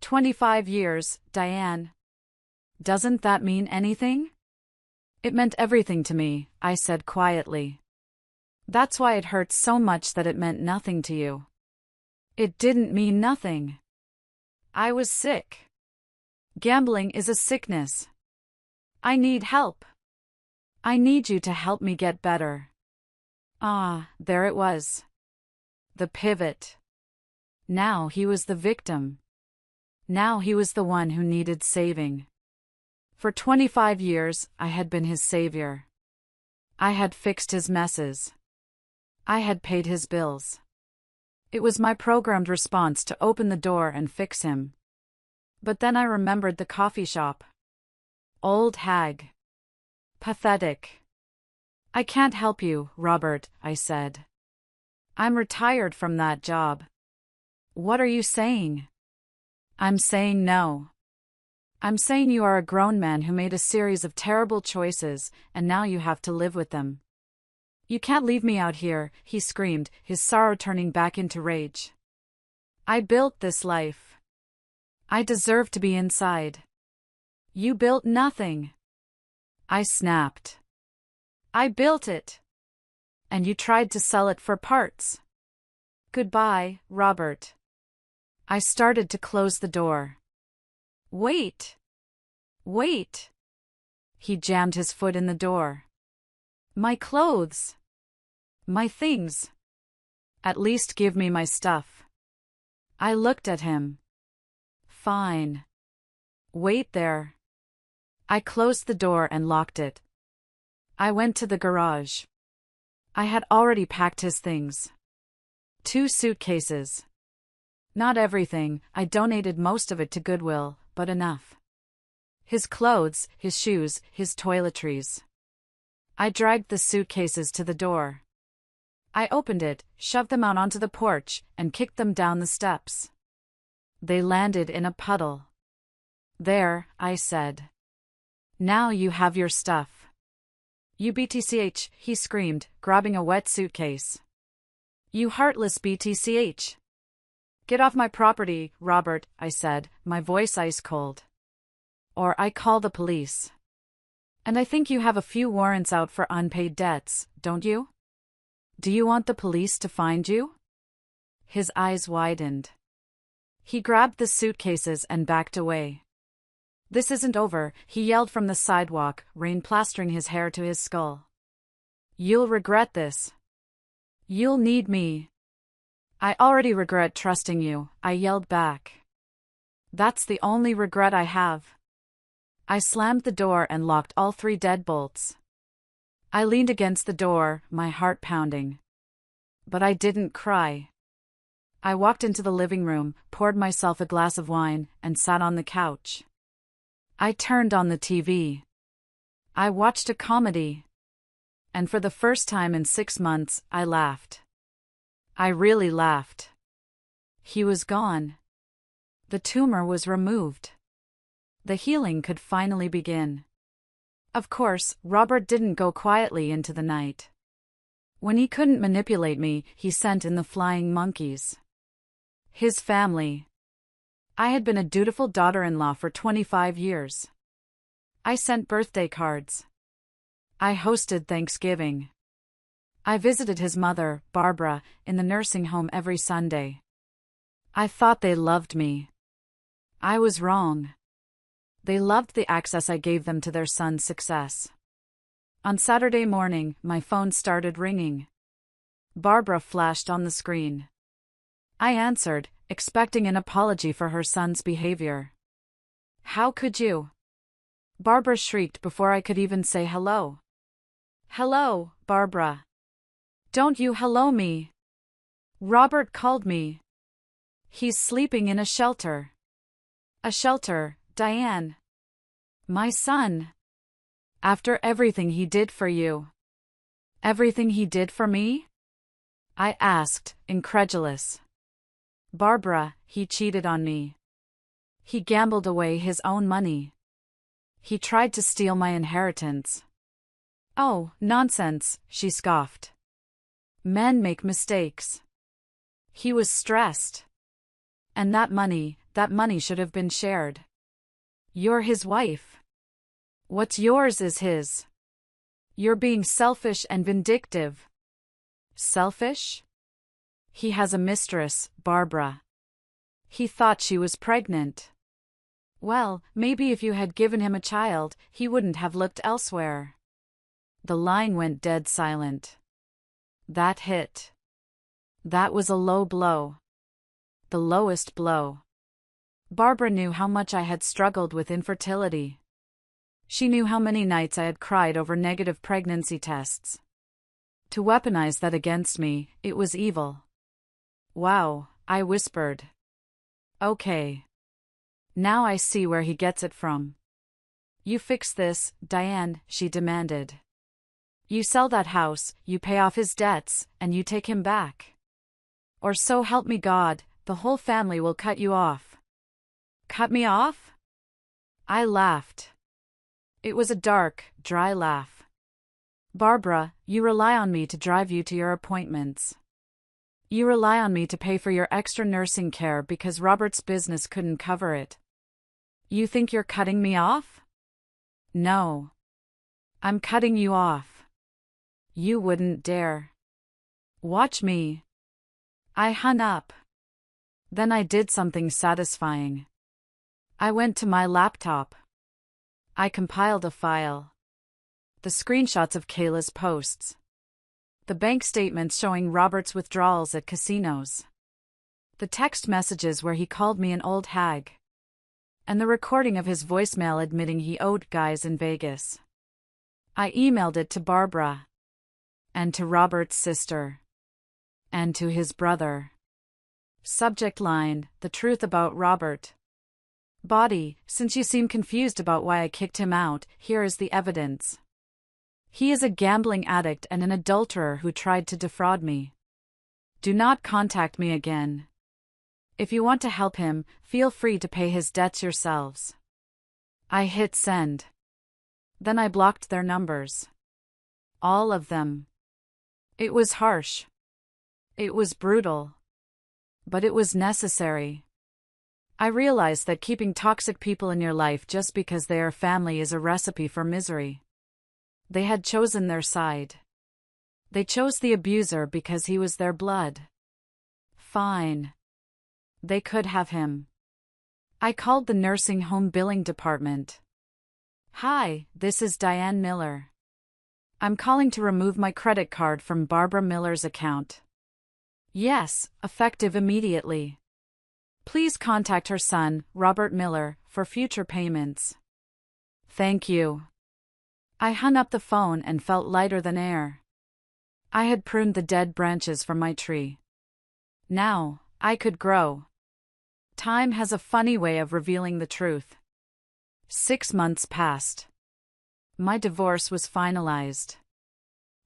25 years, Diane. Doesn't that mean anything? It meant everything to me, I said quietly. That's why it hurts so much that it meant nothing to you. It didn't mean nothing. I was sick. Gambling is a sickness. I need help. I need you to help me get better. Ah, there it was. The pivot. Now he was the victim. Now he was the one who needed saving. For 25 years, I had been his savior. I had fixed his messes. I had paid his bills. It was my programmed response to open the door and fix him. But then I remembered the coffee shop. Old hag. Pathetic. I can't help you, Robert, I said. I'm retired from that job. What are you saying? I'm saying no. I'm saying you are a grown man who made a series of terrible choices, and now you have to live with them. You can't leave me out here, he screamed, his sorrow turning back into rage. I built this life. I deserve to be inside. You built nothing. I snapped. I built it. And you tried to sell it for parts. Goodbye, Robert. I started to close the door. Wait. Wait. He jammed his foot in the door. My clothes. My things. At least give me my stuff. I looked at him. Fine. Wait there. I closed the door and locked it. I went to the garage. I had already packed his things. 2 suitcases. Not everything, I donated most of it to Goodwill, but enough. His clothes, his shoes, his toiletries. I dragged the suitcases to the door. I opened it, shoved them out onto the porch, and kicked them down the steps. They landed in a puddle. There, I said. Now you have your stuff. You BTCH, he screamed, grabbing a wet suitcase. You heartless BTCH. Get off my property, Robert, I said, my voice ice cold. Or I call the police. And I think you have a few warrants out for unpaid debts, don't you? Do you want the police to find you? His eyes widened. He grabbed the suitcases and backed away. This isn't over, he yelled from the sidewalk, rain plastering his hair to his skull. You'll regret this. You'll need me. I already regret trusting you, I yelled back. That's the only regret I have. I slammed the door and locked all 3 deadbolts. I leaned against the door, my heart pounding. But I didn't cry. I walked into the living room, poured myself a glass of wine, and sat on the couch. I turned on the TV. I watched a comedy. And for the first time in 6 months, I laughed. I really laughed. He was gone. The tumor was removed. The healing could finally begin. Of course, Robert didn't go quietly into the night. When he couldn't manipulate me, he sent in the flying monkeys. His family. I had been a dutiful daughter-in-law for 25 years. I sent birthday cards. I hosted Thanksgiving. I visited his mother, Barbara, in the nursing home every Sunday. I thought they loved me. I was wrong. They loved the access I gave them to their son's success. On Saturday morning, my phone started ringing. Barbara flashed on the screen. I answered, expecting an apology for her son's behavior. How could you? Barbara shrieked before I could even say hello. Hello, Barbara. Don't you hello me. Robert called me. He's sleeping in a shelter. A shelter, Diane. My son. After everything he did for you. Everything he did for me? I asked, incredulous. Barbara, he cheated on me. He gambled away his own money. He tried to steal my inheritance. Oh, nonsense, she scoffed. Men make mistakes. He was stressed. And that money should have been shared. You're his wife. What's yours is his. You're being selfish and vindictive. Selfish? He has a mistress, Barbara. He thought she was pregnant. Well, maybe if you had given him a child, he wouldn't have looked elsewhere. The line went dead silent. That hit. That was a low blow. The lowest blow. Barbara knew how much I had struggled with infertility. She knew how many nights I had cried over negative pregnancy tests. To weaponize that against me, it was evil. Wow, I whispered. Okay. Now I see where he gets it from. You fix this, Diane, she demanded. You sell that house, you pay off his debts, and you take him back. Or so help me God, the whole family will cut you off. Cut me off? I laughed. It was a dark, dry laugh. Barbara, you rely on me to drive you to your appointments. You rely on me to pay for your extra nursing care because Robert's business couldn't cover it. You think you're cutting me off? No. I'm cutting you off. You wouldn't dare. Watch me. I hung up. Then I did something satisfying. I went to my laptop. I compiled a file. The screenshots of Kayla's posts. The bank statements showing Robert's withdrawals at casinos. The text messages where he called me an old hag. And the recording of his voicemail admitting he owed guys in Vegas. I emailed it to Barbara. And to Robert's sister. And to his brother. Subject line: the truth about Robert. Body: since you seem confused about why I kicked him out, here is the evidence. He is a gambling addict and an adulterer who tried to defraud me. Do not contact me again. If you want to help him, feel free to pay his debts yourselves. I hit send. Then I blocked their numbers. All of them. It was harsh. It was brutal. But it was necessary. I realized that keeping toxic people in your life just because they are family is a recipe for misery. They had chosen their side. They chose the abuser because he was their blood. Fine. They could have him. I called the nursing home billing department. Hi, this is Diane Miller. I'm calling to remove my credit card from Barbara Miller's account. Yes, effective immediately. Please contact her son, Robert Miller, for future payments. Thank you. I hung up the phone and felt lighter than air. I had pruned the dead branches from my tree. Now, I could grow. Time has a funny way of revealing the truth. 6 months passed. My divorce was finalized.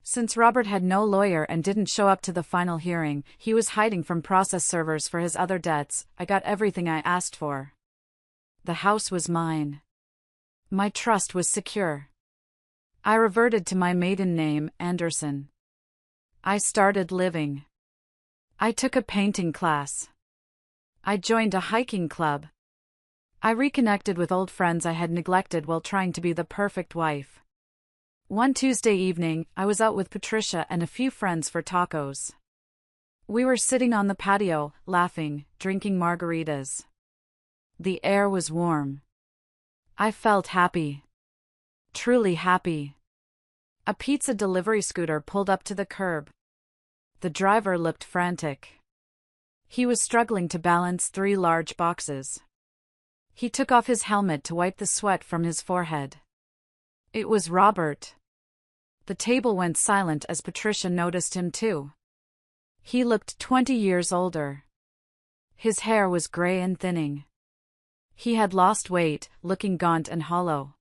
Since Robert had no lawyer and didn't show up to the final hearing, he was hiding from process servers for his other debts. I got everything I asked for. The house was mine. My trust was secure. I reverted to my maiden name, Anderson. I started living. I took a painting class. I joined a hiking club. I reconnected with old friends I had neglected while trying to be the perfect wife. One Tuesday evening, I was out with Patricia and a few friends for tacos. We were sitting on the patio, laughing, drinking margaritas. The air was warm. I felt happy. Truly happy. A pizza delivery scooter pulled up to the curb. The driver looked frantic. He was struggling to balance 3 large boxes. He took off his helmet to wipe the sweat from his forehead. It was Robert. The table went silent as Patricia noticed him too. He looked 20 years older. His hair was gray and thinning. He had lost weight, looking gaunt and hollow.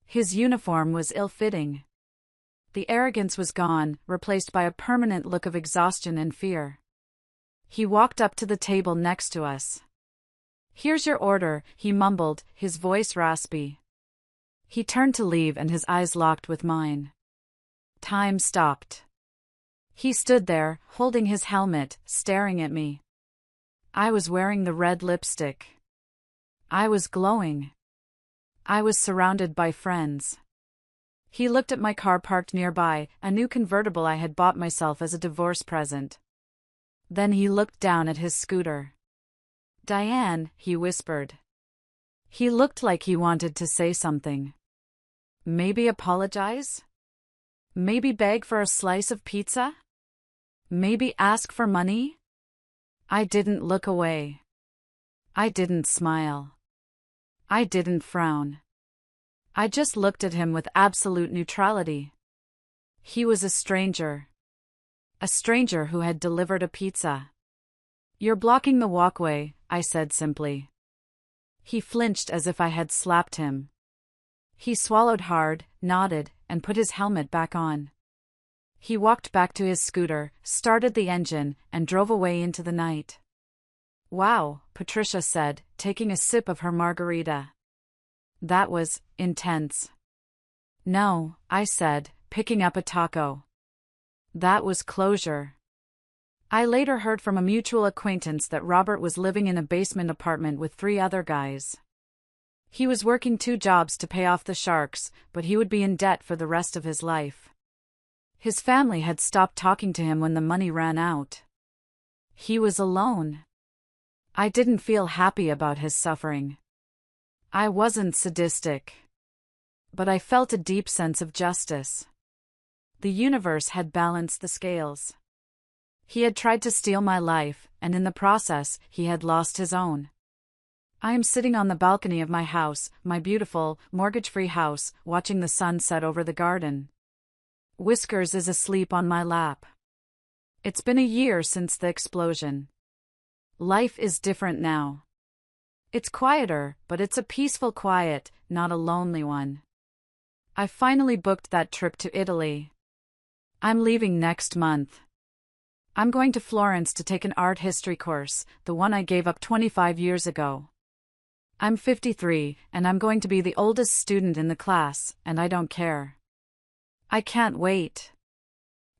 His uniform was ill-fitting. The arrogance was gone, replaced by a permanent look of exhaustion and fear. He walked up to the table next to us. "Here's your order," he mumbled, his voice raspy. He turned to leave and his eyes locked with mine. Time stopped. He stood there, holding his helmet, staring at me. I was wearing the red lipstick. I was glowing. I was surrounded by friends. He looked at my car parked nearby, a new convertible I had bought myself as a divorce present. Then he looked down at his scooter. "Diane," he whispered. He looked like he wanted to say something. Maybe apologize? Maybe beg for a slice of pizza? Maybe ask for money? I didn't look away. I didn't smile. I didn't frown. I just looked at him with absolute neutrality. He was a stranger. A stranger who had delivered a pizza. "You're blocking the walkway," I said simply. He flinched as if I had slapped him. He swallowed hard, nodded, and put his helmet back on. He walked back to his scooter, started the engine, and drove away into the night. "Wow," Patricia said, taking a sip of her margarita. "That was intense." "No," I said, picking up a taco. "That was closure." I later heard from a mutual acquaintance that Robert was living in a basement apartment with 3 other guys. He was working 2 jobs to pay off the sharks, but he would be in debt for the rest of his life. His family had stopped talking to him when the money ran out. He was alone. I didn't feel happy about his suffering. I wasn't sadistic. But I felt a deep sense of justice. The universe had balanced the scales. He had tried to steal my life, and in the process, he had lost his own. I am sitting on the balcony of my house, my beautiful, mortgage-free house, watching the sun set over the garden. Whiskers is asleep on my lap. It's been a year since the explosion. Life is different now. It's quieter, but it's a peaceful quiet, not a lonely one. I finally booked that trip to Italy. I'm leaving next month. I'm going to Florence to take an art history course, the one I gave up 25 years ago. I'm 53, and I'm going to be the oldest student in the class, and I don't care. I can't wait.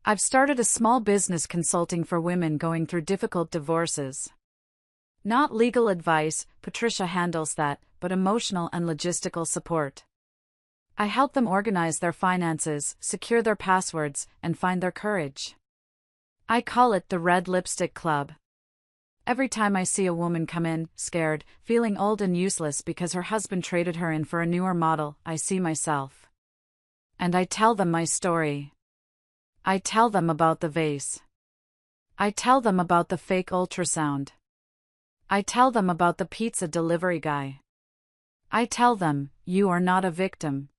I've started a small business consulting for women going through difficult divorces. Not legal advice, Patricia handles that, but emotional and logistical support. I help them organize their finances, secure their passwords, and find their courage. I call it the Red Lipstick Club. Every time I see a woman come in, scared, feeling old and useless because her husband traded her in for a newer model, I see myself. And I tell them my story. I tell them about the vase. I tell them about the fake ultrasound. I tell them about the pizza delivery guy. I tell them, you are not a victim.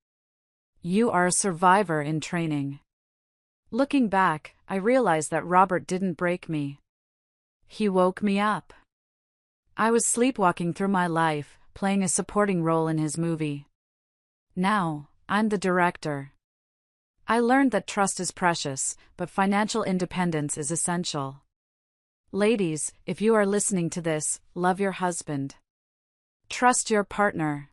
You are a survivor in training. Looking back, I realize that Robert didn't break me. He woke me up. I was sleepwalking through my life, playing a supporting role in his movie. Now, I'm the director. I learned that trust is precious, but financial independence is essential. Ladies, if you are listening to this, love your husband. Trust your partner.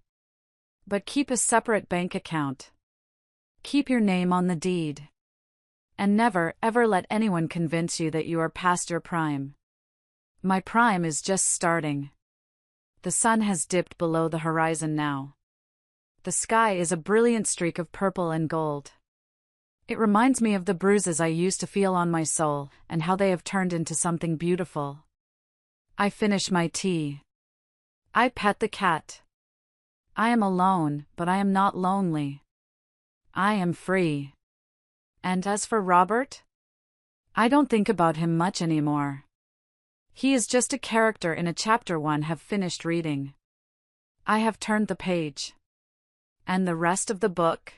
But keep a separate bank account. Keep your name on the deed. And never, ever let anyone convince you that you are past your prime. My prime is just starting. The sun has dipped below the horizon now. The sky is a brilliant streak of purple and gold. It reminds me of the bruises I used to feel on my soul, and how they have turned into something beautiful. I finish my tea. I pet the cat. I am alone, but I am not lonely. I am free. And as for Robert? I don't think about him much anymore. He is just a character in a chapter one have finished reading. I have turned the page. And the rest of the book?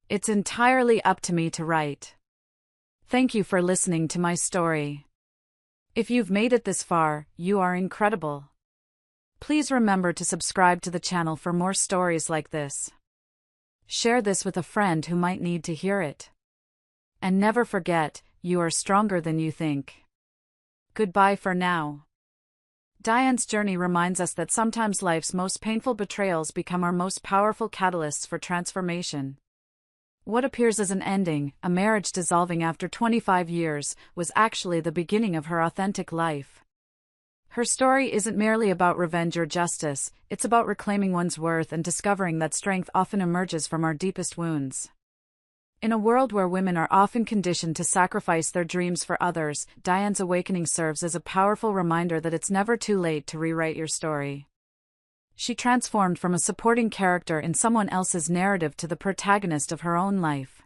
It's entirely up to me to write. Thank you for listening to my story. If you've made it this far, you are incredible. Please remember to subscribe to the channel for more stories like this. Share this with a friend who might need to hear it. And never forget, you are stronger than you think. Goodbye for now. Diane's journey reminds us that sometimes life's most painful betrayals become our most powerful catalysts for transformation. What appears as an ending, a marriage dissolving after 25 years, was actually the beginning of her authentic life. Her story isn't merely about revenge or justice, it's about reclaiming one's worth and discovering that strength often emerges from our deepest wounds. In a world where women are often conditioned to sacrifice their dreams for others, Diane's awakening serves as a powerful reminder that it's never too late to rewrite your story. She transformed from a supporting character in someone else's narrative to the protagonist of her own life.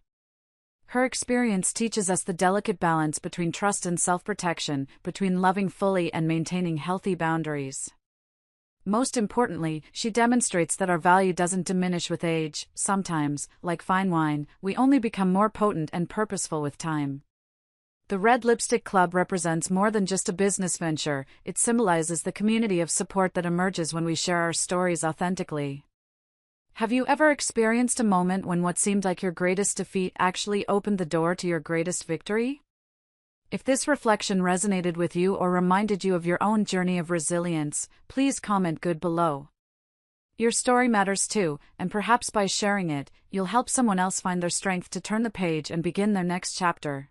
Her experience teaches us the delicate balance between trust and self-protection, between loving fully and maintaining healthy boundaries. Most importantly, she demonstrates that our value doesn't diminish with age. Sometimes, like fine wine, we only become more potent and purposeful with time. The Red Lipstick Club represents more than just a business venture, it symbolizes the community of support that emerges when we share our stories authentically. Have you ever experienced a moment when what seemed like your greatest defeat actually opened the door to your greatest victory? If this reflection resonated with you or reminded you of your own journey of resilience, please comment good below. Your story matters too, and perhaps by sharing it, you'll help someone else find their strength to turn the page and begin their next chapter.